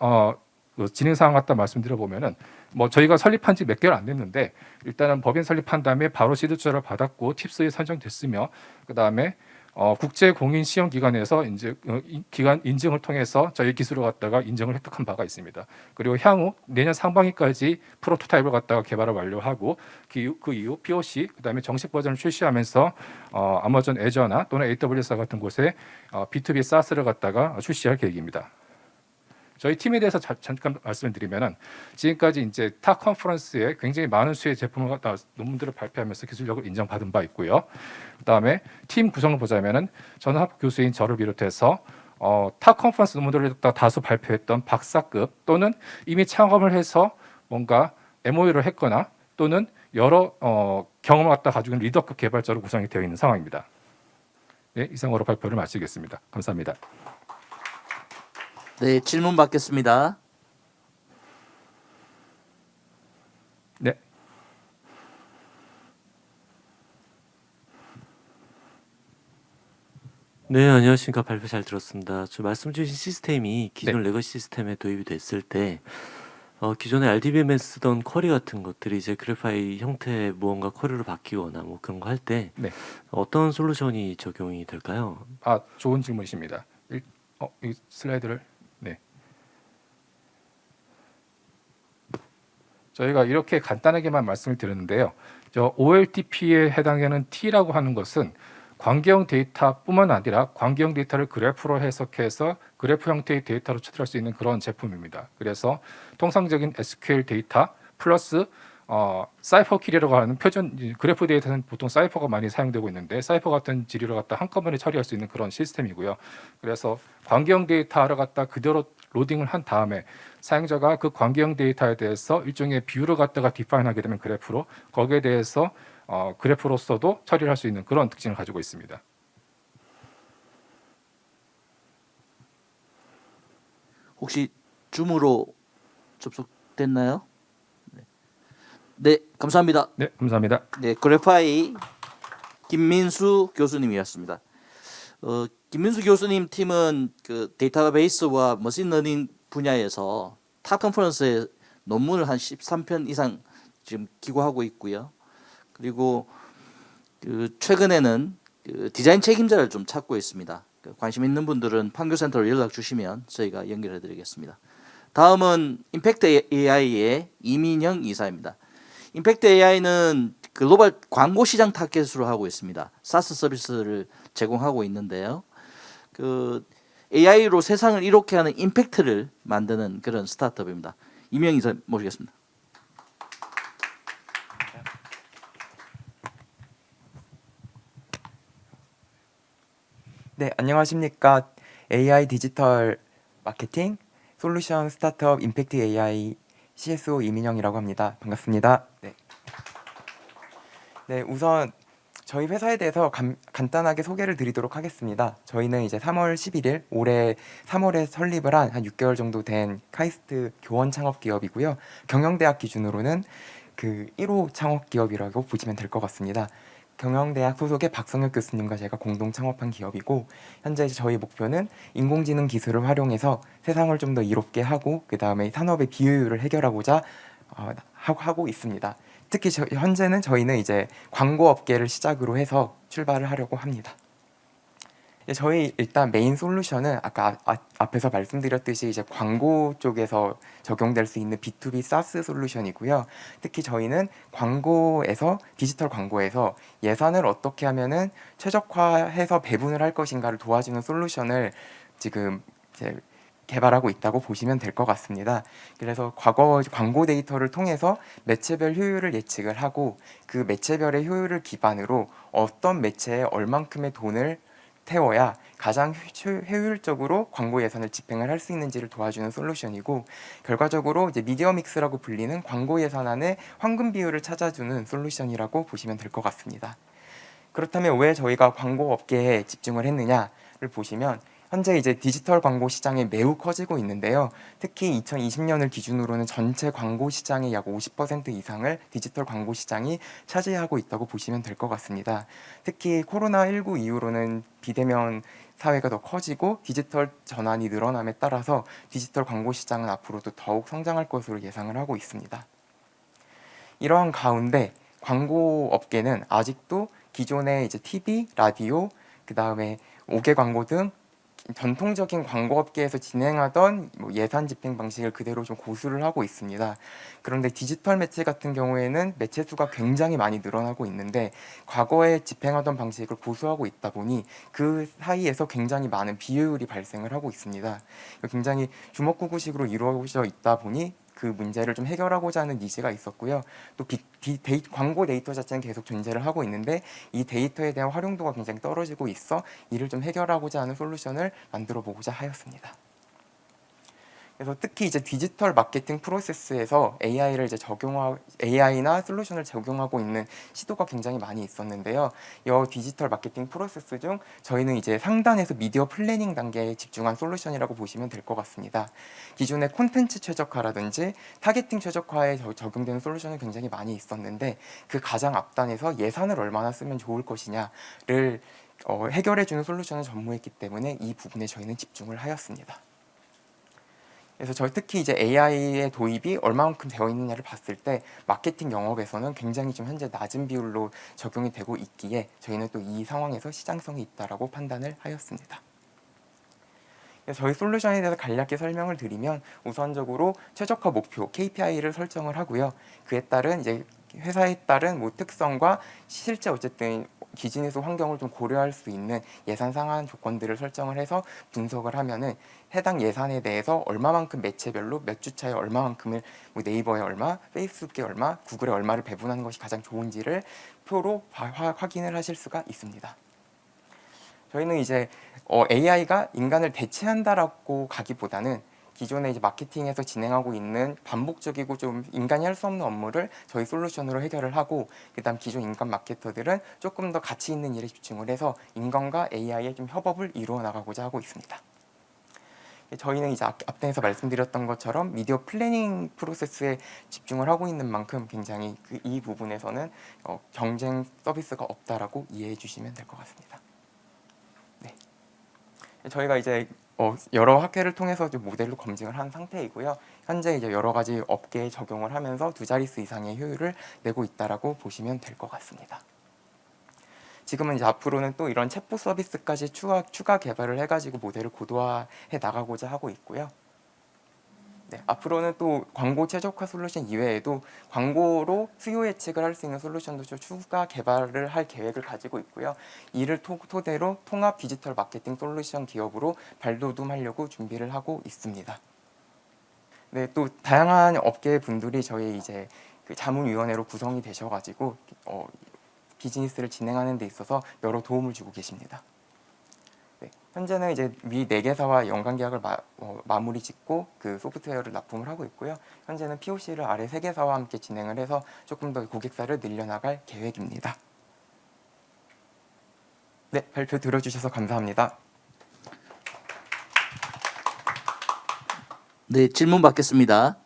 그 진행 상황 갖다 말씀드려 보면은 뭐 저희가 설립한 지 몇 개월 안 됐는데 일단은 법인 설립한 다음에 바로 시드 투자를 받았고 팁스에 선정됐으며 그 다음에 국제 공인 시험 기관에서 이제 기관 인증을 통해서 저희 기술을 갖다가 인정을 획득한 바가 있습니다. 그리고 향후 내년 상반기까지 프로토타입을 갖다가 개발을 완료하고 그 이후 POC 그다음에 정식 버전을 출시하면서 아마존 애저나 또는 AWS 같은 곳에 B2B SaaS를 갖다가 출시할 계획입니다. 저희 팀에 대해서 잠깐 말씀을 드리면은 지금까지 이제 타 컨퍼런스에 굉장히 많은 수의 제품을 갖다 논문들을 발표하면서 기술력을 인정받은 바 있고요. 그다음에 팀 구성을 보자면은 전학 교수인 저를 비롯해서 타 컨퍼런스 논문들을 갖다 다수 발표했던 박사급 또는 이미 창업을 해서 뭔가 MOU를 했거나 또는 여러 경험을 갖다 가지고 있는 리더급 개발자로 구성이 되어 있는 상황입니다. 네, 이상으로 발표를 마치겠습니다. 감사합니다. 네, 질문 받겠습니다. 네. 네, 안녕하십니까. 발표 잘 들었습니다. 저 말씀 주신 시스템이 기존 레거시 시스템에 도입이 됐을 때 기존에 RDBM에 쓰던 쿼리 같은 것들이 이제 그래파이 형태의 무언가 쿼리로 바뀌거나 뭐 그런 거 할 때 네. 어떤 솔루션이 적용이 될까요? 좋은 질문이십니다. 이 슬라이드를 저희가 이렇게 간단하게만 말씀을 드렸는데요. 저 OLTP에 해당되는 T라고 하는 것은 관계형 데이터뿐만 아니라 관계형 데이터를 그래프로 해석해서 그래프 형태의 데이터로 처리할 수 있는 그런 제품입니다. 그래서 통상적인 SQL 데이터 플러스 사이퍼 키리라고 하는 표준 그래프 데이터는 보통 사이퍼가 많이 사용되고 있는데 사이퍼 같은 지리를 갖다 한꺼번에 처리할 수 있는 그런 시스템이고요. 그래서 관계형 데이터를 갖다 그대로 로딩을 한 다음에 사용자가 그 관계형 데이터에 대해서 일종의 비율을 갖다가 디파인하게 되면 그래프로 거기에 대해서 그래프로서도 처리를 할 수 있는 그런 특징을 가지고 있습니다. 혹시 줌으로 접속됐나요? 네, 감사합니다. 네, 감사합니다. 네, 그래파이 김민수 교수님이었습니다. 김민수 교수님 팀은 그 데이터베이스와 머신러닝 분야에서 탑 컨퍼런스에 논문을 한 13편 이상 지금 기고하고 있고요. 그리고 그 최근에는 그 디자인 책임자를 좀 찾고 있습니다. 관심 있는 분들은 판교센터로 연락 주시면 저희가 연결해 드리겠습니다. 다음은 임팩트 AI의 이민영 이사입니다. 임팩트 AI는 글로벌 광고 시장 타겟으로 하고 있습니다. 사스 서비스를 제공하고 있는데요. 그 AI로 세상을 이롭게 하는 임팩트를 만드는 그런 스타트업입니다. 이민영 이사 모시겠습니다. 네, 안녕하십니까. AI 디지털 마케팅 솔루션 스타트업 임팩트 AI CSO 이민영이라고 합니다. 반갑습니다. 네, 우선 저희 회사에 대해서 간단하게 소개를 드리도록 하겠습니다. 저희는 이제 3월 11일 올해 3월에 설립을 한 6개월 정도 된 카이스트 교원 창업 기업이고요. 경영대학 기준으로는 그 1호 창업 기업이라고 보시면 될 것 같습니다. 경영대학 소속의 박성혁 교수님과 제가 공동 창업한 기업이고 현재 저희 목표는 인공지능 기술을 활용해서 세상을 좀 더 이롭게 하고 그 다음에 산업의 비효율을 해결하고자 하고 있습니다. 특히 현재는 저희는 이제 광고 업계를 시작으로 해서 출발을 하려고 합니다. 저희 일단 메인 솔루션은 아까 앞에서 말씀드렸듯이 이제 광고 쪽에서 적용될 수 있는 B2B SaaS 솔루션이고요. 특히 저희는 광고에서 디지털 광고에서 예산을 어떻게 하면은 최적화해서 배분을 할 것인가를 도와주는 솔루션을 지금 이제 개발하고 있다고 보시면 될 것 같습니다. 그래서 과거 광고 데이터를 통해서 매체별 효율을 예측을 하고 그 매체별의 효율을 기반으로 어떤 매체에 얼만큼의 돈을 태워야 가장 효율적으로 광고 예산을 집행을 할 수 있는지를 도와주는 솔루션이고 결과적으로 이제 미디어 믹스라고 불리는 광고 예산안의 황금 비율을 찾아주는 솔루션이라고 보시면 될 것 같습니다. 그렇다면 왜 저희가 광고 업계에 집중을 했느냐를 보시면 현재 이제 디지털 광고 시장이 매우 커지고 있는데요. 특히 2020년을 기준으로는 전체 광고 시장의 약 50% 이상을 디지털 광고 시장이 차지하고 있다고 보시면 될 것 같습니다. 특히 코로나19 이후로는 비대면 사회가 더 커지고 디지털 전환이 늘어남에 따라서 디지털 광고 시장은 앞으로도 더욱 성장할 것으로 예상을 하고 있습니다. 이러한 가운데 광고 업계는 아직도 기존의 이제 TV, 라디오, 그 다음에 5개 광고 등 전통적인 광고 업계에서 진행하던 예산 집행 방식을 그대로 좀 고수를 하고 있습니다. 그런데 디지털 매체 같은 경우에는 매체 수가 굉장히 많이 늘어나고 있는데 과거에 집행하던 방식을 고수하고 있다 보니 그 사이에서 굉장히 많은 비효율이 발생을 하고 있습니다. 굉장히 주먹구구식으로 이루어져 있다 보니 그 문제를 좀 해결하고자 하는 니즈가 있었고요. 또 광고 데이터 자체는 계속 존재를 하고 있는데 이 데이터에 대한 활용도가 굉장히 떨어지고 있어 이를 좀 해결하고자 하는 솔루션을 만들어 보고자 하였습니다. 그래서 특히 이제 디지털 마케팅 프로세스에서 AI나 솔루션을 적용하고 있는 시도가 굉장히 많이 있었는데요. 이 디지털 마케팅 프로세스 중 저희는 이제 상단에서 미디어 플래닝 단계에 집중한 솔루션이라고 보시면 될 것 같습니다. 기존의 콘텐츠 최적화라든지 타겟팅 최적화에 적용되는 솔루션은 굉장히 많이 있었는데 그 가장 앞단에서 예산을 얼마나 쓰면 좋을 것이냐를 해결해주는 솔루션을 전무했기 때문에 이 부분에 저희는 집중을 하였습니다. 그래서 저희 특히 이제 AI의 도입이 얼마만큼 되어 있느냐를 봤을 때 마케팅 영업에서는 굉장히 좀 현재 낮은 비율로 적용이 되고 있기에 저희는 또 이 상황에서 시장성이 있다라고 판단을 하였습니다. 그래서 저희 솔루션에 대해서 간략히 설명을 드리면 우선적으로 최적화 목표 KPI를 설정을 하고요. 그에 따른 이제 회사에 따른 특성과 실제 어쨌든 비즈니스 환경을 좀 고려할 수 있는 예산 상한 조건들을 설정을 해서 분석을 하면은 해당 예산에 대해서 얼마만큼 매체별로 몇 주 차에 얼마만큼을 네이버에 얼마, 페이스북에 얼마, 구글에 얼마를 배분하는 것이 가장 좋은지를 표로 확인을 하실 수가 있습니다. 저희는 이제 AI가 인간을 대체한다라고 가기보다는 기존에 이제 마케팅에서 진행하고 있는 반복적이고 좀 인간이 할 수 없는 업무를 저희 솔루션으로 해결을 하고 그다음 기존 인간 마케터들은 조금 더 가치 있는 일에 집중을 해서 인간과 AI의 좀 협업을 이루어 나가고자 하고 있습니다. 저희는 이제 앞에서 말씀드렸던 것처럼 미디어 플래닝 프로세스에 집중을 하고 있는 만큼 굉장히 이 부분에서는 경쟁 서비스가 없다라고 이해해 주시면 될 것 같습니다. 네. 저희가 이제 여러 학회를 통해서 좀 모델로 검증을 한 상태이고요. 현재 이제 여러 가지 업계에 적용을 하면서 2자릿수 이상의 효율을 내고 있다라고 보시면 될 것 같습니다. 지금은 이제 앞으로는 또 이런 챗봇 서비스까지 추가 개발을 해가지고 모델을 고도화해 나가고자 하고 있고요. 네, 앞으로는 또 광고 최적화 솔루션 이외에도 광고로 수요 예측을 할 수 있는 솔루션도 좀 추가 개발을 할 계획을 가지고 있고요. 이를 토대로 통합 디지털 마케팅 솔루션 기업으로 발돋움하려고 준비를 하고 있습니다. 네, 또 다양한 업계 분들이 저희 이제 그 자문위원회로 구성이 되셔가지고 비즈니스를 진행하는 데 있어서 여러 도움을 주고 계십니다. 네, 현재는 이제 위 4개사와 연관 계약을 마무리 짓고 그 소프트웨어를 납품을 하고 있고요. 현재는 POC를 아래 3개사와 함께 진행을 해서 조금 더 고객사를 늘려나갈 계획입니다. 네, 발표 들어주셔서 감사합니다. 네, 질문 받겠습니다.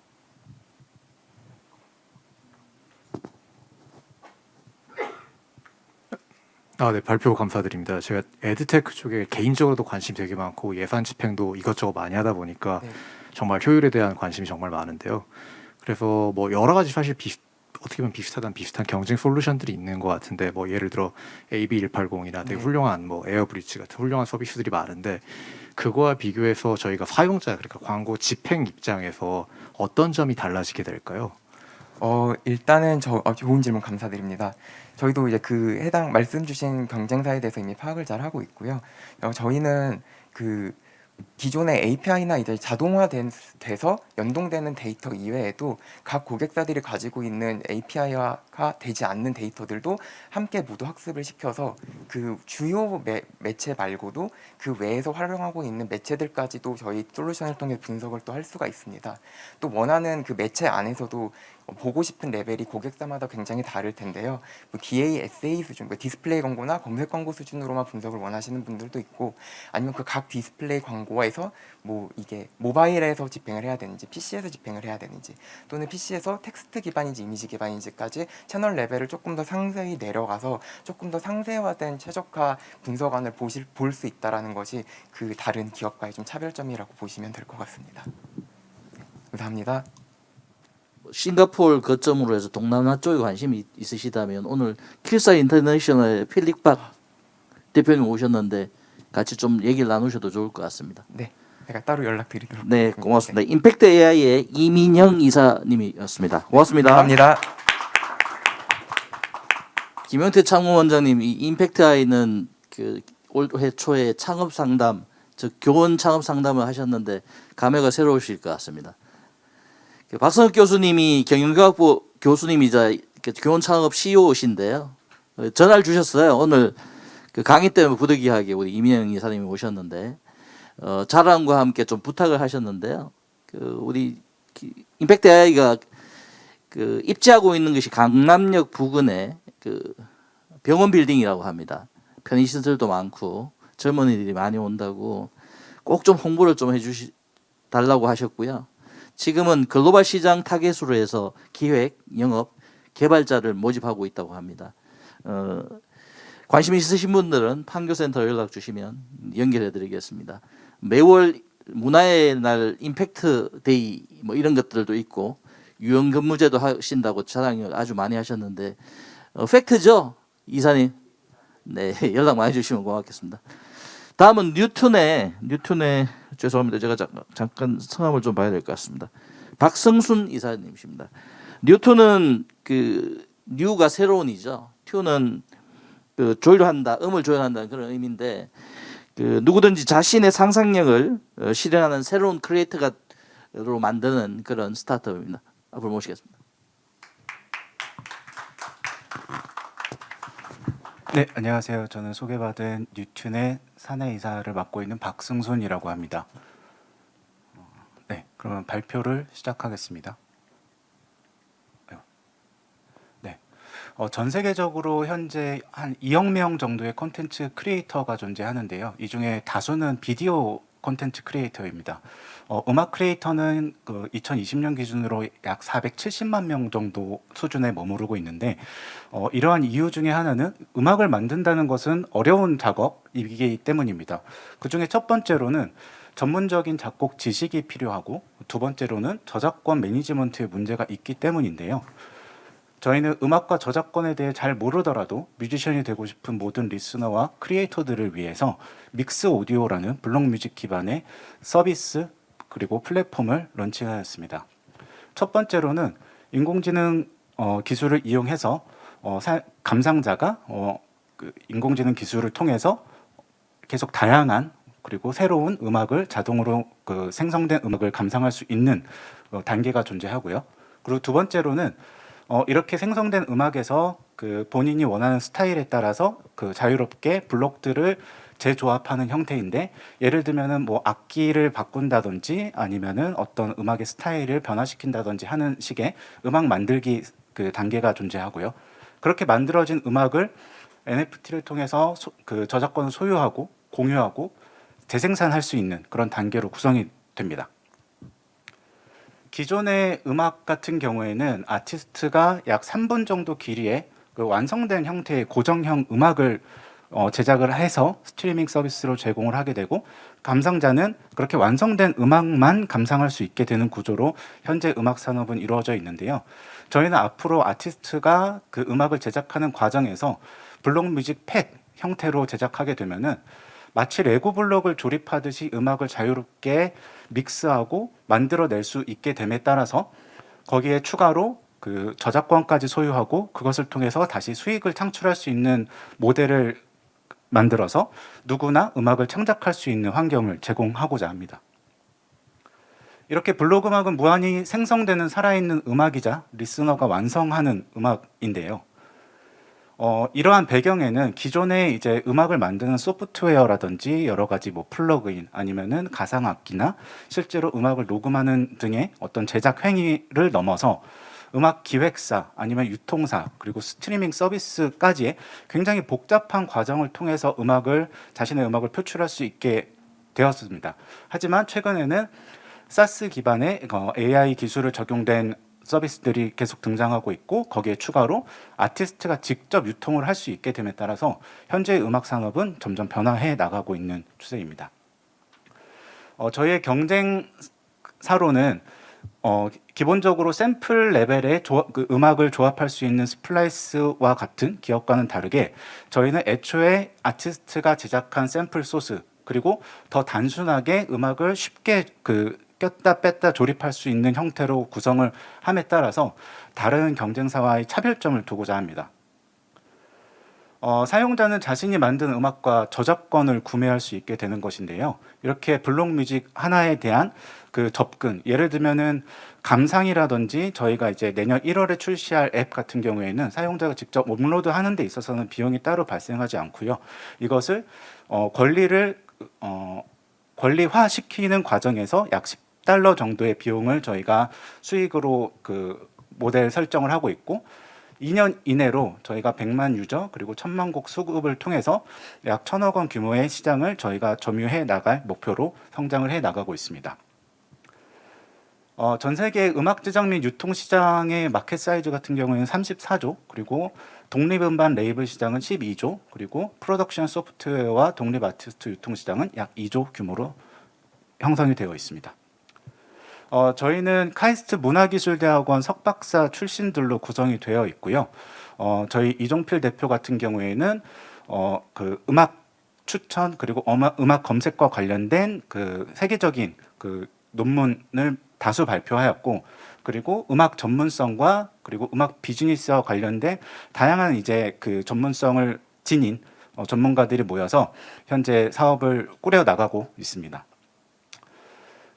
네, 발표 감사드립니다. 제가 에드테크 쪽에 개인적으로도 관심이 되게 많고 예산 집행도 이것저것 많이 하다 보니까 네. 정말 효율에 대한 관심이 정말 많은데요. 그래서 여러 가지 사실 어떻게 보면 비슷한 경쟁 솔루션들이 있는 것 같은데 예를 들어 AB180이나 되게 네. 훌륭한 에어브리지 같은 훌륭한 서비스들이 많은데 그거와 비교해서 저희가 사용자 그러니까 광고 집행 입장에서 어떤 점이 달라지게 될까요? 일단은 좋은 질문 감사드립니다. 저희도 이제 그 해당 말씀 주신 경쟁사에 대해서 이미 파악을 잘 하고 있고요. 저희는 그 기존의 API나 이제 자동화돼서 연동되는 데이터 이외에도 각 고객사들이 가지고 있는 API화가 되지 않는 데이터들도 함께 모두 학습을 시켜서 그 주요 매체 말고도 그 외에서 활용하고 있는 매체들까지도 저희 솔루션을 통해 분석을 또 할 수가 있습니다. 또 원하는 그 매체 안에서도 보고 싶은 레벨이 고객사마다 굉장히 다를 텐데요. 뭐 DA, SA 수준, 뭐 디스플레이 광고나 검색 광고 수준으로만 분석을 원하시는 분들도 있고, 아니면 그 각 디스플레이 광고에서 뭐 이게 모바일에서 집행을 해야 되는지 PC에서 집행을 해야 되는지, 또는 PC에서 텍스트 기반인지 이미지 기반인지까지 채널 레벨을 조금 더 상세히 내려가서 조금 더 상세화된 최적화 분석안을 볼 수 있다라는 것이 그 다른 기업과의 좀 차별점이라고 보시면 될 것 같습니다. 감사합니다. 싱가포르 거점으로 해서 동남아 쪽에 관심이 있으시다면 오늘 킬사 인터내셔널의 필립 박 대표님 오셨는데 같이 좀 얘기를 나누셔도 좋을 것 같습니다. 네, 제가 따로 연락드리도록 네, 하겠습니다. 고맙습니다. 임팩트 AI의 이민형 이사님이었습니다. 고맙습니다. 감사합니다. 김영태 창무원장님, 이 임팩트 AI는 그 올해 초에 창업 상담, 즉 교원 창업 상담을 하셨는데 감회가 새로우실 것 같습니다. 그 박성혁 교수님이 경영과학부 교수님이자 그 교원 창업 CEO이신데요. 전화를 주셨어요. 오늘 그 강의 때문에 부득이하게 우리 이민영 이사님이 오셨는데 자랑과 함께 좀 부탁을 하셨는데요. 그 우리 임팩트 AI가 그 입지하고 있는 것이 강남역 부근에 그 병원 빌딩이라고 합니다. 편의시설도 많고 젊은이들이 많이 온다고 꼭 좀 홍보를 좀 해주시 달라고 하셨고요. 지금은 글로벌 시장 타겟으로 해서 기획, 영업, 개발자를 모집하고 있다고 합니다. 관심 있으신 분들은 판교센터 연락 주시면 연결해 드리겠습니다. 매월 문화의 날 임팩트 데이 뭐 이런 것들도 있고 유연 근무제도 하신다고 자랑을 아주 많이 하셨는데 팩트죠, 이사님? 네, 연락 많이 주시면 고맙겠습니다. 다음은 뉴튼의 죄송합니다. 제가 잠깐 성함을 좀 봐야 될 것 같습니다. 박성순 이사님이십니다. 뉴튼은 그 뉴가 새로운이죠. 튜는 그 조율한다, 음을 조율한다는 그런 의미인데 그 누구든지 자신의 상상력을 실현하는 새로운 크리에이터로 만드는 그런 스타트업입니다. 앞으로 모시겠습니다. 네, 안녕하세요. 저는 소개받은 뉴튼의 사내이사를 맡고 있는 박승순이라고 합니다. 네, 그러면 발표를 시작하겠습니다. 네, 전 세계적으로 현재 한 2억 명 정도의 콘텐츠 크리에이터가 존재하는데요. 이 중에 다수는 비디오 콘텐츠 크리에이터입니다. 음악 크리에이터는 그 2020년 기준으로 약 470만 명 정도 수준에 머무르고 있는데 이러한 이유 중에 하나는 음악을 만든다는 것은 어려운 작업이기 때문입니다. 그중에 첫 번째로는 전문적인 작곡 지식이 필요하고 두 번째로는 저작권 매니지먼트의 문제가 있기 때문인데요. 저희는 음악과 저작권에 대해 잘 모르더라도 뮤지션이 되고 싶은 모든 리스너와 크리에이터들을 위해서 믹스 오디오라는 블록 뮤직 기반의 서비스 그리고 플랫폼을 런칭하였습니다. 첫 번째로는 인공지능 기술을 이용해서 감상자가 그 인공지능 기술을 통해서 계속 다양한 그리고 새로운 음악을 자동으로 그 생성된 음악을 감상할 수 있는 단계가 존재하고요. 그리고 두 번째로는 이렇게 생성된 음악에서 그 본인이 원하는 스타일에 따라서 그 자유롭게 블록들을 재조합하는 형태인데, 예를 들면은 뭐 악기를 바꾼다든지 아니면은 어떤 음악의 스타일을 변화시킨다든지 하는 식의 음악 만들기 그 단계가 존재하고요. 그렇게 만들어진 음악을 NFT를 통해서 그 저작권을 소유하고 공유하고 재생산할 수 있는 그런 단계로 구성이 됩니다. 기존의 음악 같은 경우에는 아티스트가 약 3분 정도 길이의 그 완성된 형태의 고정형 음악을 제작을 해서 스트리밍 서비스로 제공을 하게 되고, 감상자는 그렇게 완성된 음악만 감상할 수 있게 되는 구조로 현재 음악 산업은 이루어져 있는데요. 저희는 앞으로 아티스트가 그 음악을 제작하는 과정에서 블록 뮤직 팩 형태로 제작하게 되면은 마치 레고 블록을 조립하듯이 음악을 자유롭게 믹스하고 만들어낼 수 있게 됨에 따라서 거기에 추가로 그 저작권까지 소유하고 그것을 통해서 다시 수익을 창출할 수 있는 모델을 만들어서 누구나 음악을 창작할 수 있는 환경을 제공하고자 합니다. 이렇게 블록 음악은 무한히 생성되는 살아있는 음악이자 리스너가 완성하는 음악인데요. 이러한 배경에는 기존에 이제 음악을 만드는 소프트웨어라든지 여러 가지 뭐 플러그인 아니면은 가상악기나 실제로 음악을 녹음하는 등의 어떤 제작 행위를 넘어서 음악 기획사 아니면 유통사 그리고 스트리밍 서비스까지의 굉장히 복잡한 과정을 통해서 자신의 음악을 표출할 수 있게 되었습니다. 하지만 최근에는 사스 기반의 AI 기술을 적용된 서비스들이 계속 등장하고 있고 거기에 추가로 아티스트가 직접 유통을 할 수 있게 됨에 따라서 현재의 음악 산업은 점점 변화해 나가고 있는 추세입니다. 저희의 경쟁사로는 기본적으로 샘플 레벨의 음악을 조합할 수 있는 스플라이스와 같은 기업과는 다르게 저희는 애초에 아티스트가 제작한 샘플 소스 그리고 더 단순하게 음악을 쉽게 꼈다 뺐다 조립할 수 있는 형태로 구성을 함에 따라서 다른 경쟁사와의 차별점을 두고자 합니다. 사용자는 자신이 만든 음악과 저작권을 구매할 수 있게 되는 것인데요. 이렇게 블록뮤직 하나에 대한 그 접근, 예를 들면은 감상이라든지 저희가 이제 내년 1월에 출시할 앱 같은 경우에는 사용자가 직접 업로드하는 데 있어서는 비용이 따로 발생하지 않고요. 이것을 권리화시키는 과정에서 약 $10 정도의 비용을 저희가 수익으로 그 모델 설정을 하고 있고 2년 이내로 저희가 100만 유저 그리고 1000만 곡 수급을 통해서 약 1000억 원 규모의 시장을 저희가 점유해 나갈 목표로 성장을 해 나가고 있습니다. 전 세계 음악 제작 및 유통 시장의 마켓 사이즈 같은 경우에는 34조, 그리고 독립 음반 레이블 시장은 12조, 그리고 프로덕션 소프트웨어와 독립 아티스트 유통 시장은 약 2조 규모로 형성이 되어 있습니다. 저희는 카이스트 문화기술대학원 석박사 출신들로 구성이 되어 있고요. 저희 이종필 대표 같은 경우에는 그 음악 추천 그리고 음악 검색과 관련된 그 세계적인 그 논문을 다수 발표하였고, 그리고 음악 전문성과 그리고 음악 비즈니스와 관련된 다양한 이제 그 전문성을 지닌 전문가들이 모여서 현재 사업을 꾸려 나가고 있습니다.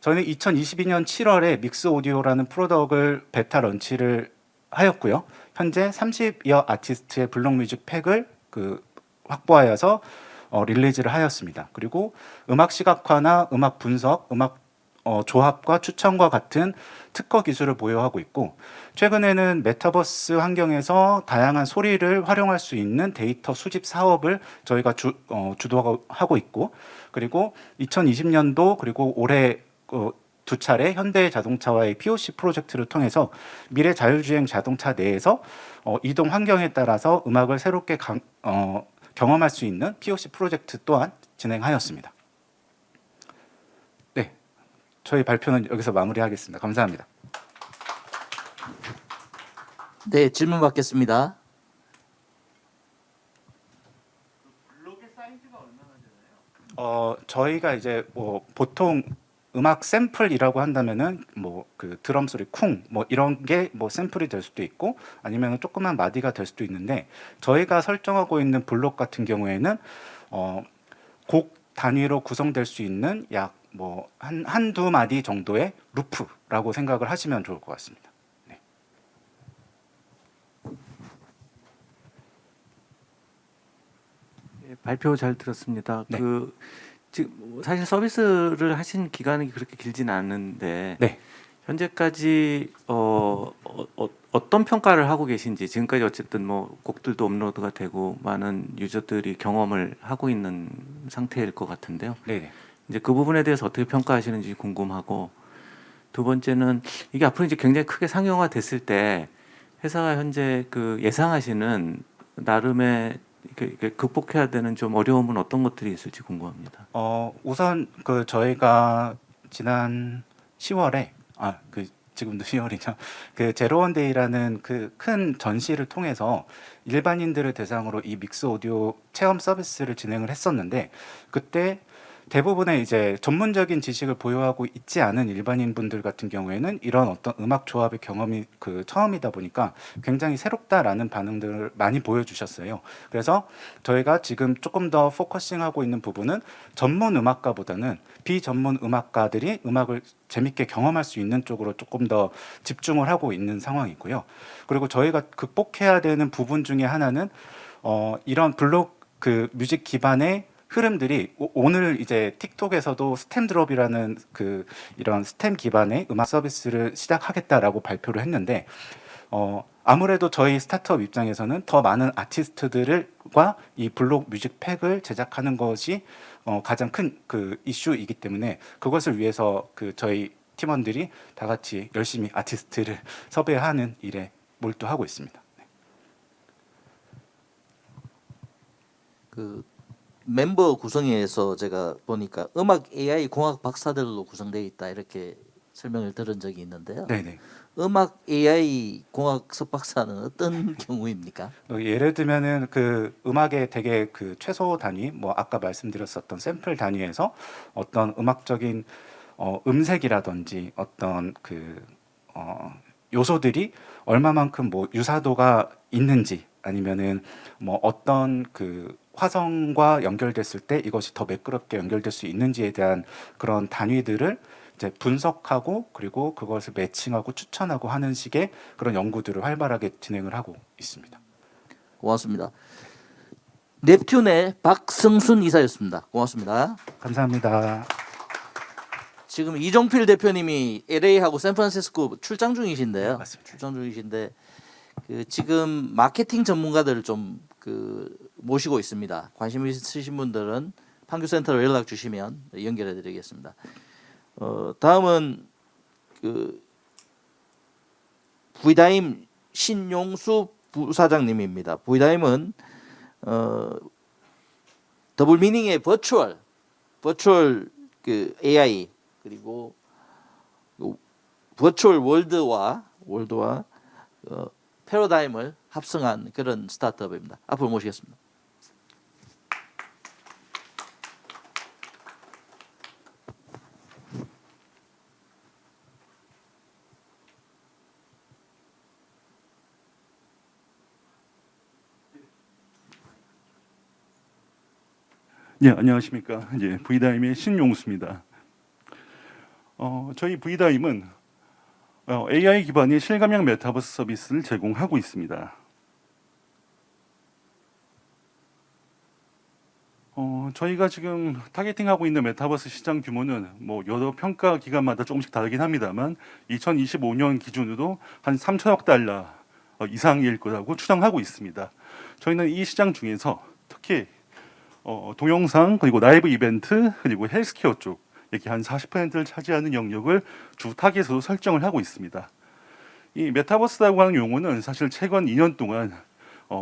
저희는 2022년 7월에 믹스 오디오라는 프로덕을 베타 런치를 하였고요. 현재 30여 아티스트의 블록뮤직 팩을 확보하여서 릴리즈를 하였습니다. 그리고 음악 시각화나 음악 분석, 음악 조합과 추천과 같은 특허 기술을 보유하고 있고, 최근에는 메타버스 환경에서 다양한 소리를 활용할 수 있는 데이터 수집 사업을 저희가 주도하고 있고, 그리고 2020년도 그리고 올해 두 차례 현대자동차와의 POC 프로젝트를 통해서 미래 자율주행 자동차 내에서 이동 환경에 따라서 음악을 새롭게 경험할 수 있는 POC 프로젝트 또한 진행하였습니다. 네, 저희 발표는 여기서 마무리하겠습니다. 감사합니다. 네, 질문 받겠습니다. 저희가 이제 보통 음악 샘플이라고 한다면은 그 드럼 소리 쿵 이런 게 샘플이 될 수도 있고 아니면 조그만 마디가 될 수도 있는데, 저희가 설정하고 있는 블록 같은 경우에는 곡 단위로 구성될 수 있는 약 한두 마디 정도의 루프라고 생각을 하시면 좋을 것 같습니다. 네. 발표 잘 들었습니다. 네. 지금 사실 서비스를 하신 기간이 그렇게 길지는 않은데 네. 현재까지 어떤 평가를 하고 계신지, 지금까지 어쨌든 곡들도 업로드가 되고 많은 유저들이 경험을 하고 있는 상태일 것 같은데요. 네. 이제 그 부분에 대해서 어떻게 평가하시는지 궁금하고, 두 번째는 이게 앞으로 이제 굉장히 크게 상용화 됐을 때 회사가 현재 그 예상하시는 나름의 이렇게 극복해야 되는 좀 어려움은 어떤 것들이 있을지 궁금합니다. 우선 저희가 지난 10월에 지금도 10월이죠. 그 제로원데이라는 그 큰 전시를 통해서 일반인들을 대상으로 이 믹스 오디오 체험 서비스를 진행을 했었는데, 그때 대부분의 이제 전문적인 지식을 보유하고 있지 않은 일반인 분들 같은 경우에는 이런 어떤 음악 조합의 경험이 처음이다 보니까 굉장히 새롭다라는 반응들을 많이 보여주셨어요. 그래서 저희가 지금 조금 더 포커싱하고 있는 부분은 전문 음악가보다는 비전문 음악가들이 음악을 재밌게 경험할 수 있는 쪽으로 조금 더 집중을 하고 있는 상황이고요. 그리고 저희가 극복해야 되는 부분 중에 하나는 이런 블록 뮤직 기반의 흐름들이 오늘 이제 틱톡에서도 스템 드롭이라는 이런 스템 기반의 음악 서비스를 시작하겠다라고 발표를 했는데, 아무래도 저희 스타트업 입장에서는 더 많은 아티스트들과 이 블록 뮤직 팩을 제작하는 것이 가장 큰 그 이슈이기 때문에 그것을 위해서 그 저희 팀원들이 다 같이 열심히 아티스트를 섭외하는 일에 몰두하고 있습니다. 그 멤버 구성에서 제가 보니까 음악 AI 공학 박사들로 구성되어 있다 이렇게 설명을 들은 적이 있는데요. 네네. 음악 AI 공학 석박사는 어떤 경우입니까? 예를 들면은 그 음악의 되게 그 최소 단위, 뭐 아까 말씀드렸었던 샘플 단위에서 어떤 음악적인 음색이라든지 어떤 그 요소들이 얼마만큼 뭐 유사도가 있는지 아니면은 뭐 어떤 그 화성과 연결됐을 때 이것이 더 매끄럽게 연결될 수 있는지에 대한 그런 단위들을 이제 분석하고 그리고 그것을 매칭하고 추천하고 하는 식의 그런 연구들을 활발하게 진행을 하고 있습니다. 고맙습니다. 넵튠의 박성순 이사였습니다. 고맙습니다. 감사합니다. 지금 이종필 대표님이 LA하고 샌프란시스코 출장 중이신데요. 맞습니다. 출장 중이신데 그 지금 마케팅 전문가들을 좀 그 모시고 있습니다. 관심 있으신 분들은 판교센터로 연락 주시면 연결해 드리겠습니다. 다음은 그 V다임 신용수 부사장님입니다. V다임은 더블 미닝의 버추얼 그 AI 그리고 버추얼 월드와 패러다임을 합성한 그런 스타트업입니다. 앞으로 모시겠습니다. 네, 안녕하십니까. 이제 V다임의 신용수입니다. 저희 V다임은 AI 기반의 실감형 메타버스 서비스를 제공하고 있습니다. 저희가 지금 타겟팅하고 있는 메타버스 시장 규모는 뭐 여러 평가 기관마다 조금씩 다르긴 합니다만 2025년 기준으로 한 3천억 달러 이상일 거라고 추정하고 있습니다. 저희는 이 시장 중에서 특히 동영상 그리고 라이브 이벤트 그리고 헬스케어 쪽 이렇게 한 40%를 차지하는 영역을 주 타겟으로 설정을 하고 있습니다. 이 메타버스라고 하는 용어는 사실 최근 2년 동안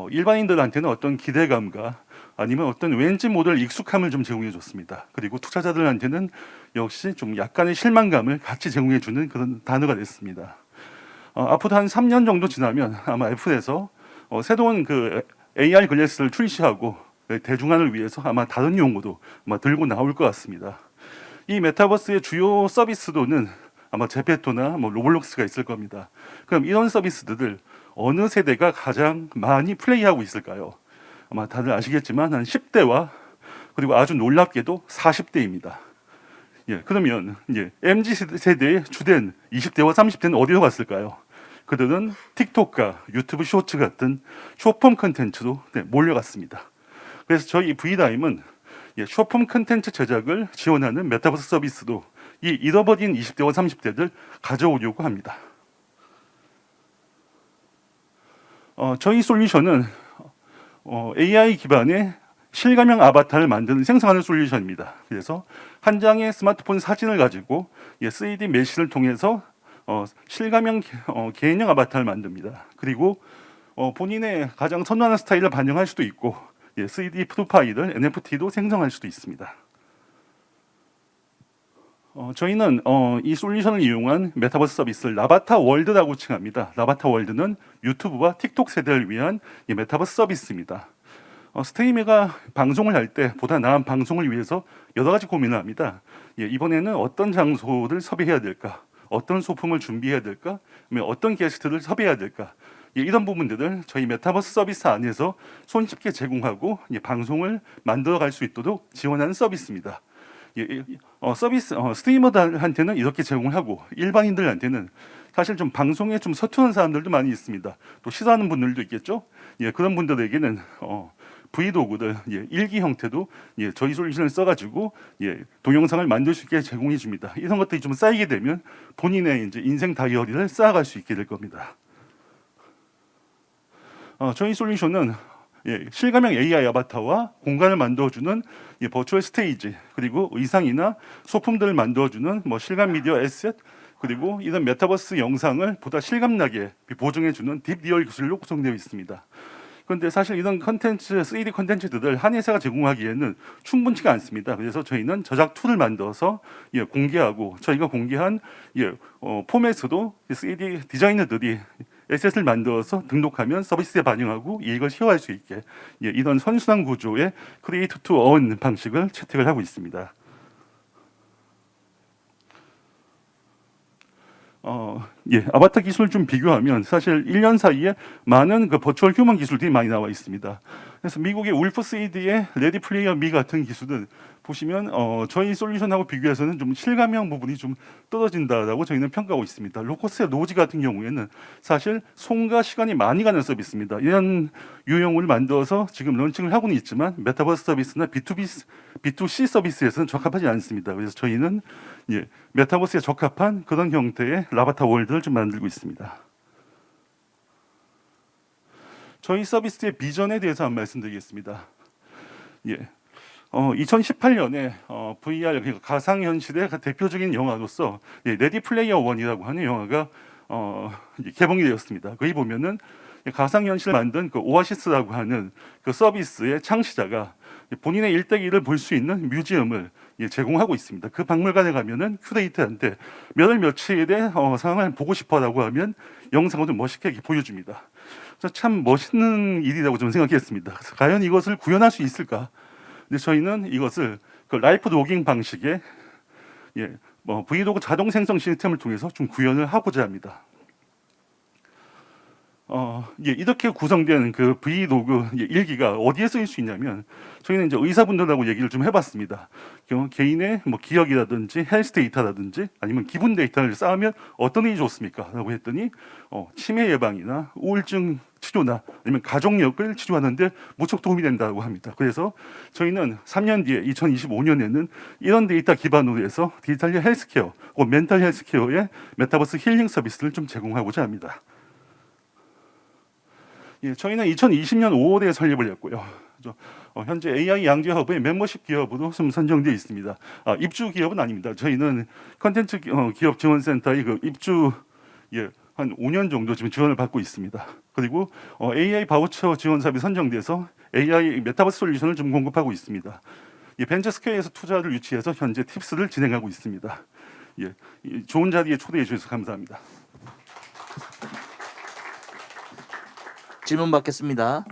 일반인들한테는 어떤 기대감과 아니면 어떤 왠지 모를 익숙함을 좀 제공해 줬습니다. 그리고 투자자들한테는 역시 좀 약간의 실망감을 같이 제공해 주는 그런 단어가 됐습니다. 앞으로 한 3년 정도 지나면 아마 애플에서 새로운 그 AR 글래스를 출시하고 대중화를 위해서 아마 다른 용어도 아마 들고 나올 것 같습니다. 이 메타버스의 주요 서비스로는 아마 제페토나 뭐 로블록스가 있을 겁니다. 그럼 이런 서비스들을 어느 세대가 가장 많이 플레이하고 있을까요? 아마 다들 아시겠지만 한 10대와 그리고 아주 놀랍게도 40대입니다. 예, 그러면 이제 MZ 세대의 주된 20대와 30대는 어디로 갔을까요? 그들은 틱톡과 유튜브 쇼츠 같은 숏폼 컨텐츠로 몰려갔습니다. 그래서 저희 V다임은 숏폼 컨텐츠 제작을 지원하는 메타버스 서비스도 이 잃어버린 20대와 30대들 가져오려고 합니다. 저희 솔루션은 AI 기반의 실감형 아바타를 만드는 생성하는 솔루션입니다. 그래서 한 장의 스마트폰 사진을 가지고 3D 메시를 통해서 실감형 개인형 아바타를 만듭니다. 그리고 본인의 가장 선호하는 스타일을 반영할 수도 있고 3D 프로파일을 NFT도 생성할 수도 있습니다. 저희는 이 솔루션을 이용한 메타버스 서비스를 라바타 월드라고 칭합니다. 라바타 월드는 유튜브와 틱톡 세대를 위한 이 메타버스 서비스입니다. 스트리머가 방송을 할 때 보다 나은 방송을 위해서 여러 가지 고민을 합니다. 이번에는 어떤 장소를 섭외해야 될까? 어떤 소품을 준비해야 될까? 어떤 게스트를 섭외해야 될까? 이런 부분들을 저희 메타버스 서비스 안에서 손쉽게 제공하고 방송을 만들어갈 수 있도록 지원하는 서비스입니다. 스트리머들한테는 이렇게 제공을 하고 일반인들한테는 사실 좀 방송에 좀 서투른 사람들도 많이 있습니다. 또 싫어하는 분들도 있겠죠. 그런 분들에게는 브이로그들 일기 형태도 저희 솔루션을 써가지고 동영상을 만들 수 있게 제공해 줍니다. 이런 것들이 좀 쌓이게 되면 본인의 이제 인생 다이어리를 쌓아갈 수 있게 될 겁니다. 저희 솔루션은 실감형 AI 아바타와 공간을 만들어주는 버추얼 스테이지, 그리고 의상이나 소품들을 만들어주는 뭐 실감 미디어 에셋, 그리고 이런 메타버스 영상을 보다 실감나게 보정해주는 딥 리얼 기술로 구성되어 있습니다. 그런데 사실 이런 컨텐츠, 3D 컨텐츠들을 한 회사가 제공하기에는 충분치가 않습니다. 그래서 저희는 저작 툴을 만들어서 공개하고, 저희가 공개한 포맷으로 3D 디자이너들이 에셋을 만들어서 등록하면 서비스에 반영하고 이익을 쉐어할 수 있게 이런 선순환 구조의 크리에이트 투 어원 방식을 채택을 하고 있습니다. 아바타 기술을 좀 비교하면 사실 1년 사이에 많은 그 버추얼 휴먼 기술들이 많이 나와 있습니다. 그래서 미국의 울프 3D의 레디 플레이어 미 같은 기술은 보시면 저희 솔루션하고 비교해서는 좀 실감형 부분이 좀 떨어진다라고 저희는 평가하고 있습니다. 로커스의 로지 같은 경우에는 사실 손과 시간이 많이 가는 서비스입니다. 이런 유형을 만들어서 지금 런칭을 하고는 있지만 메타버스 서비스나 B2C 서비스에서는 적합하지 않습니다. 그래서 저희는 메타버스에 적합한 그런 형태의 라바타 월드를 좀 만들고 있습니다. 저희 서비스의 비전에 대해서 한 말씀드리겠습니다. 2018년에 VR, 그러니까 가상현실의 대표적인 영화로서 레디 플레이어 원이라고 하는 영화가 개봉이 되었습니다. 거기 보면은 가상현실을 만든 그 오아시스라고 하는 그 서비스의 창시자가 본인의 일대기를 볼 수 있는 뮤지엄을 제공하고 있습니다. 그 박물관에 가면은 큐레이터한테 몇 월 며칠의 상황을 보고 싶어라고 하면 영상으로 멋있게 이렇게 보여줍니다. 참 멋있는 일이라고 저는 생각했습니다. 그래서 과연 이것을 구현할 수 있을까? 근데 저희는 이것을 그 라이프 로깅 방식의 브이로그 자동 생성 시스템을 통해서 좀 구현을 하고자 합니다. 이렇게 구성된 그 브이로그 일기가 어디에 쓰일 수 있냐면 저희는 이제 의사분들하고 얘기를 좀 해봤습니다. 개인의 뭐 기억이라든지 헬스 데이터라든지 아니면 기분 데이터를 쌓으면 어떤 일이 좋습니까? 라고 했더니 치매 예방이나 우울증 치료나 아니면 가족력을 치료하는데 무척 도움이 된다고 합니다. 그래서 저희는 3년 뒤에 2025년에는 이런 데이터 기반으로 해서 디지털 헬스케어, 멘탈 헬스케어의 메타버스 힐링 서비스를 좀 제공하고자 합니다. 저희는 2020년 5월에 설립을 했고요. 현재 AI 양재 허브의 멤버십 기업으로 좀 선정되어 있습니다. 입주 기업은 아닙니다. 저희는 컨텐츠 기업 지원센터의 그 입주 한 5년 정도 지금 지원을 받고 있습니다. 그리고 AI 바우처 지원사업이 선정돼서 AI 메타버스 솔루션을 좀 공급하고 있습니다. 벤처스퀘어에서 투자를 유치해서 현재 팁스를 진행하고 있습니다. 좋은 자리에 초대해 주셔서 감사합니다. 질문 받겠습니다.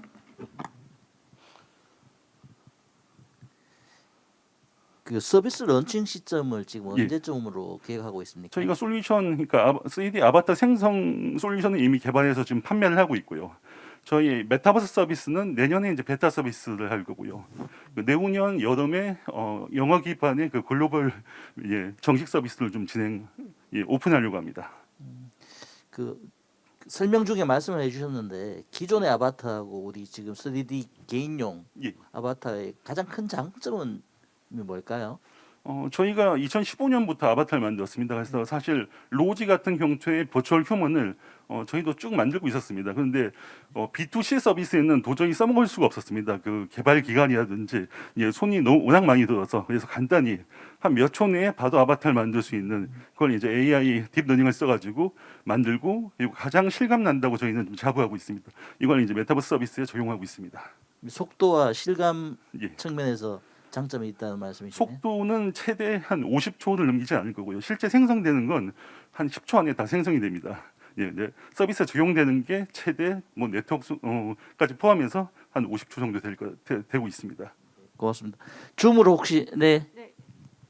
그 서비스 런칭 시점을 지금 언제쯤으로 계획하고 있습니까? 저희가 솔루션, 그러니까 3D 아바타 생성 솔루션을 이미 개발해서 지금 판매를 하고 있고요. 저희 메타버스 서비스는 내년에 이제 베타 서비스를 할 거고요. 내후년 여름에 영어 기반의 그 글로벌 정식 서비스를 좀 오픈하려고 합니다. 그 설명 중에 말씀을 해주셨는데 기존의 아바타하고 우리 지금 3D 개인용 아바타의 가장 큰 장점은 뭘까요? 저희가 2015년부터 아바타를 만들었습니다. 그래서 사실 로지 같은 형태의 버추얼 휴먼을 저희도 쭉 만들고 있었습니다. 그런데 B2C 서비스에는 도저히 써먹을 수가 없었습니다. 그 개발 기간이라든지 손이 너무 워낙 많이 들어서 그래서 간단히 한 몇 초 내에 바로 아바타를 만들 수 있는 그걸 이제 AI 딥러닝을 써가지고 만들고 그리고 가장 실감 난다고 저희는 좀 자부하고 있습니다. 이걸 이제 메타버스 서비스에 적용하고 있습니다. 속도와 실감 측면에서 장점이 있다는 말씀이시네요. 속도는 최대 한 50초를 넘기지 않을 거고요. 실제 생성되는 건 한 10초 안에 다 생성이 됩니다. 서비스에 적용되는 게 최대 뭐 네트워크까지 포함해서 한 50초 정도 되고 있습니다. 고맙습니다. 줌으로 혹시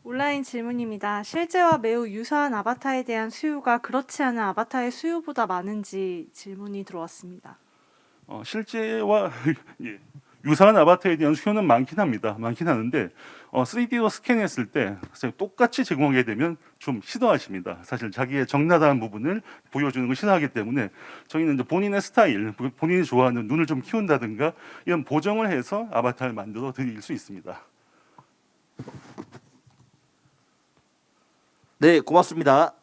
온라인 질문입니다. 실제와 매우 유사한 아바타에 대한 수요가 그렇지 않은 아바타의 수요보다 많은지 질문이 들어왔습니다. 실제와 유사한 아바타에 대한 수요는 많긴 합니다. 많긴 하는데 3D로 스캔했을 때 똑같이 제공하게 되면 좀 싫어하십니다. 사실 자기의 적나라한 부분을 보여주는 걸 싫어하기 때문에 저희는 이제 본인의 스타일, 본인이 좋아하는 눈을 좀 키운다든가 이런 보정을 해서 아바타를 만들어 드릴 수 있습니다. 네, 고맙습니다.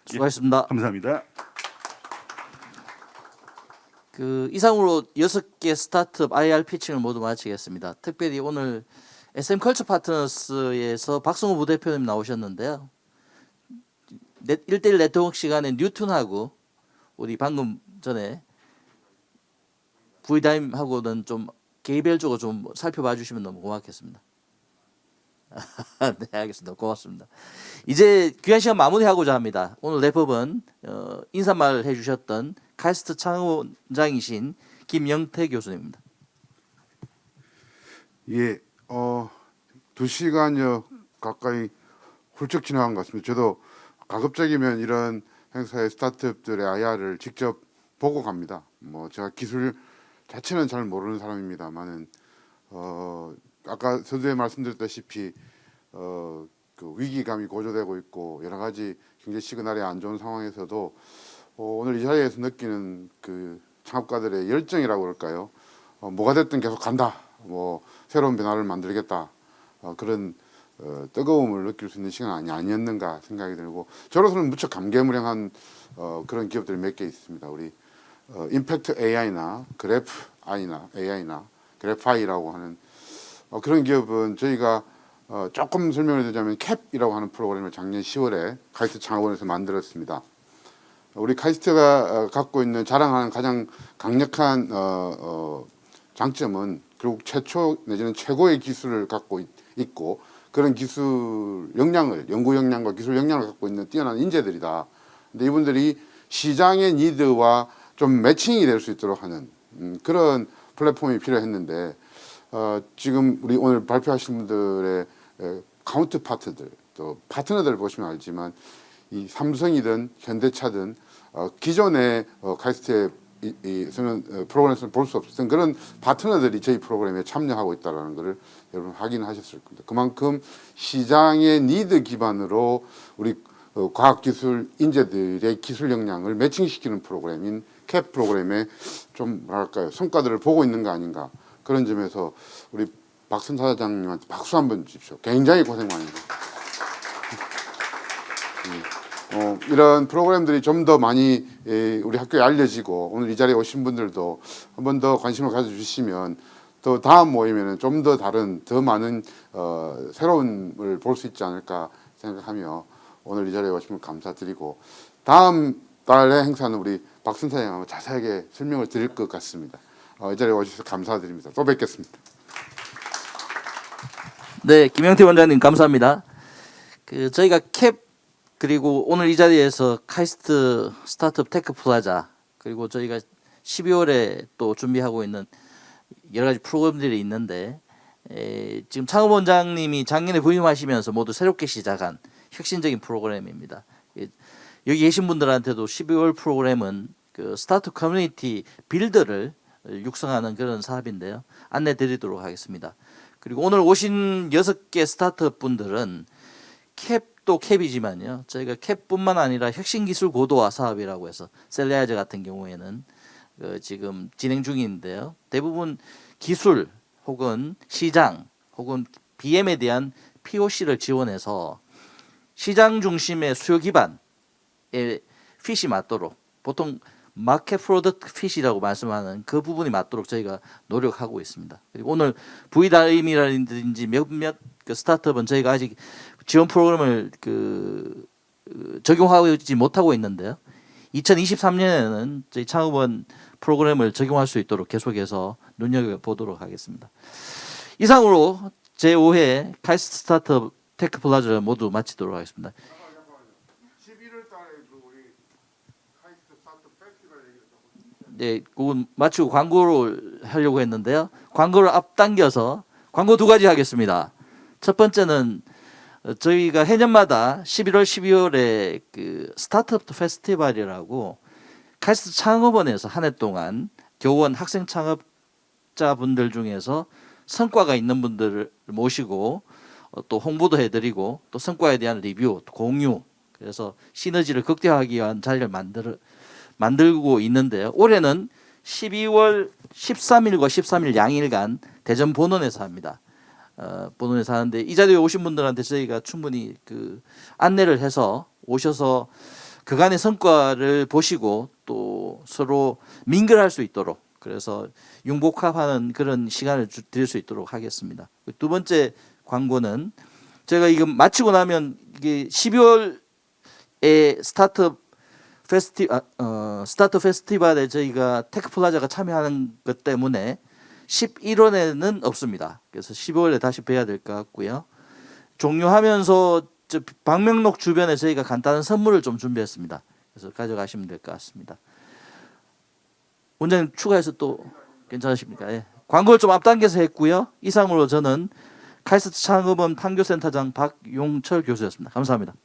수고하셨습니다. 감사합니다. 그 이상으로 6개 스타트업 IR 피칭을 모두 마치겠습니다. 특별히 오늘 SM 컬처 파트너스에서 박성호 부대표님 나오셨는데요. 1대1 네트워크 시간에 뉴튼하고 우리 방금 전에 V다임하고는 좀 개별적으로 좀 살펴봐 주시면 너무 고맙겠습니다. 네, 알겠습니다. 고맙습니다. 이제 귀한 시간 마무리하고자 합니다. 오늘 랩업은 인사말 해주셨던 카이스트 창원장이신 김영태 교수님입니다. 예, 2시간여 가까이 훌쩍 지나간 것 같습니다. 저도 가급적이면 이런 행사의 스타트업들의 IR을 직접 보고 갑니다. 뭐 제가 기술 자체는 잘 모르는 사람입니다만은 아까 서두에 말씀드렸다시피 그 위기감이 고조되고 있고 여러 가지 경제 시그널이 안 좋은 상황에서도 오늘 이 자리에서 느끼는 그 창업가들의 열정이라고 그럴까요? 뭐가 됐든 계속 간다. 뭐 새로운 변화를 만들겠다. 그런 뜨거움을 느낄 수 있는 시간이 아니었는가 생각이 들고 저로서는 무척 감개무량한 그런 기업들이 몇 개 있습니다. 우리 임팩트 AI나 그래프 AI나 그래파이라고 하는 그런 기업은 저희가 조금 설명을 드리자면 캡이라고 하는 프로그램을 작년 10월에 카이스트 창업원에서 만들었습니다. 우리 카이스트가 갖고 있는 자랑하는 가장 강력한 장점은 결국 최초 내지는 최고의 기술을 갖고 있고 그런 기술 역량을 연구 역량과 기술 역량을 갖고 있는 뛰어난 인재들이다. 근데 이분들이 시장의 니드와 좀 매칭이 될 수 있도록 하는 그런 플랫폼이 필요했는데 지금 우리 오늘 발표하신 분들의 카운트파트들 또 파트너들 보시면 알지만 이 삼성이든 현대차든 기존의 카이스트의 프로그램에서는 볼 수 없었던 그런 파트너들이 저희 프로그램에 참여하고 있다는 것을 여러분 확인하셨을 겁니다. 그만큼 시장의 니드 기반으로 우리 과학기술 인재들의 기술 역량을 매칭시키는 프로그램인 캡 프로그램에 좀 뭐랄까요 성과들을 보고 있는 거 아닌가 그런 점에서 우리 박순 사장님한테 박수 한번 주십시오. 굉장히 고생 많이 했습니다. 이런 프로그램들이 좀 더 많이 우리 학교에 알려지고 오늘 이 자리에 오신 분들도 한 번 더 관심을 가져주시면 또 다음 모임에는 좀 더 다른 더 많은 새로움을 볼 수 있지 않을까 생각하며 오늘 이 자리에 오시면 감사드리고 다음 달의 행사는 우리 박순 사장이 아마 자세하게 설명을 드릴 것 같습니다. 이 자리에 오셔서 감사드립니다. 또 뵙겠습니다. 네, 김영태 원장님 감사합니다. 그 저희가 캡 그리고 오늘 이 자리에서 카이스트 스타트업 테크 플라자 그리고 저희가 12월에 또 준비하고 있는 여러 가지 프로그램들이 있는데 지금 창업원장님이 작년에 부임하시면서 모두 새롭게 시작한 혁신적인 프로그램입니다. 여기 계신 분들한테도 12월 프로그램은 그 스타트업 커뮤니티 빌더를 육성하는 그런 사업인데요. 안내 드리도록 하겠습니다. 그리고 오늘 오신 6개 스타트업 분들은 캡도 캡이지만요. 저희가 캡뿐만 아니라 혁신기술 고도화 사업이라고 해서 셀레아즈 같은 경우에는 지금 진행 중인데요. 대부분 기술 혹은 시장 혹은 BM에 대한 POC를 지원해서 시장 중심의 수요 기반의 핏이 맞도록 보통 마켓 프로덕트 핏이라고 말씀하는 그 부분이 맞도록 저희가 노력하고 있습니다. 그리고 오늘 V다임이라든지 몇몇 그 스타트업은 저희가 아직 지원 프로그램을 적용하지 못하고 있는데요. 2023년에는 저희 창업원 프로그램을 적용할 수 있도록 계속해서 눈여겨보도록 하겠습니다. 이상으로 제5회 카이스트 스타트업 테크 플라자를 모두 마치도록 하겠습니다. 11월 달에 우리 카이스트 스타트업 페스티벌 얘기를 네, 그건 마치고 광고를 하려고 했는데요. 광고를 앞당겨서 광고 2가지 하겠습니다. 첫 번째는 저희가 해년마다 11월, 12월에 그 스타트업 페스티벌이라고 카이스트 창업원에서 한 해 동안 교원 학생 창업자분들 중에서 성과가 있는 분들을 모시고 또 홍보도 해드리고 또 성과에 대한 리뷰, 공유 그래서 시너지를 극대화하기 위한 자리를 만들고 있는데요. 올해는 12월 13일과 13일 양일간 대전 본원에서 합니다. 본원에서 하는데 이 자리에 오신 분들한테 저희가 충분히 그 안내를 해서 오셔서 그간의 성과를 보시고 또 서로 민글할 수 있도록 그래서 융복합하는 그런 시간을 드릴 수 있도록 하겠습니다. 두 번째 광고는 제가 이거 마치고 나면 이게 12월에 스타트 페스티벌에 저희가 테크플라자가 참여하는 것 때문에 11월에는 없습니다. 그래서 12월에 다시 뵈야 될 것 같고요. 종료하면서 저 방명록 주변에 저희가 간단한 선물을 좀 준비했습니다. 그래서 가져가시면 될 것 같습니다. 원장님 추가해서 또 괜찮으십니까? 예. 광고를 좀 앞당겨서 했고요. 이상으로 저는 카이스트 창업원 판교센터장 박용철 교수였습니다. 감사합니다.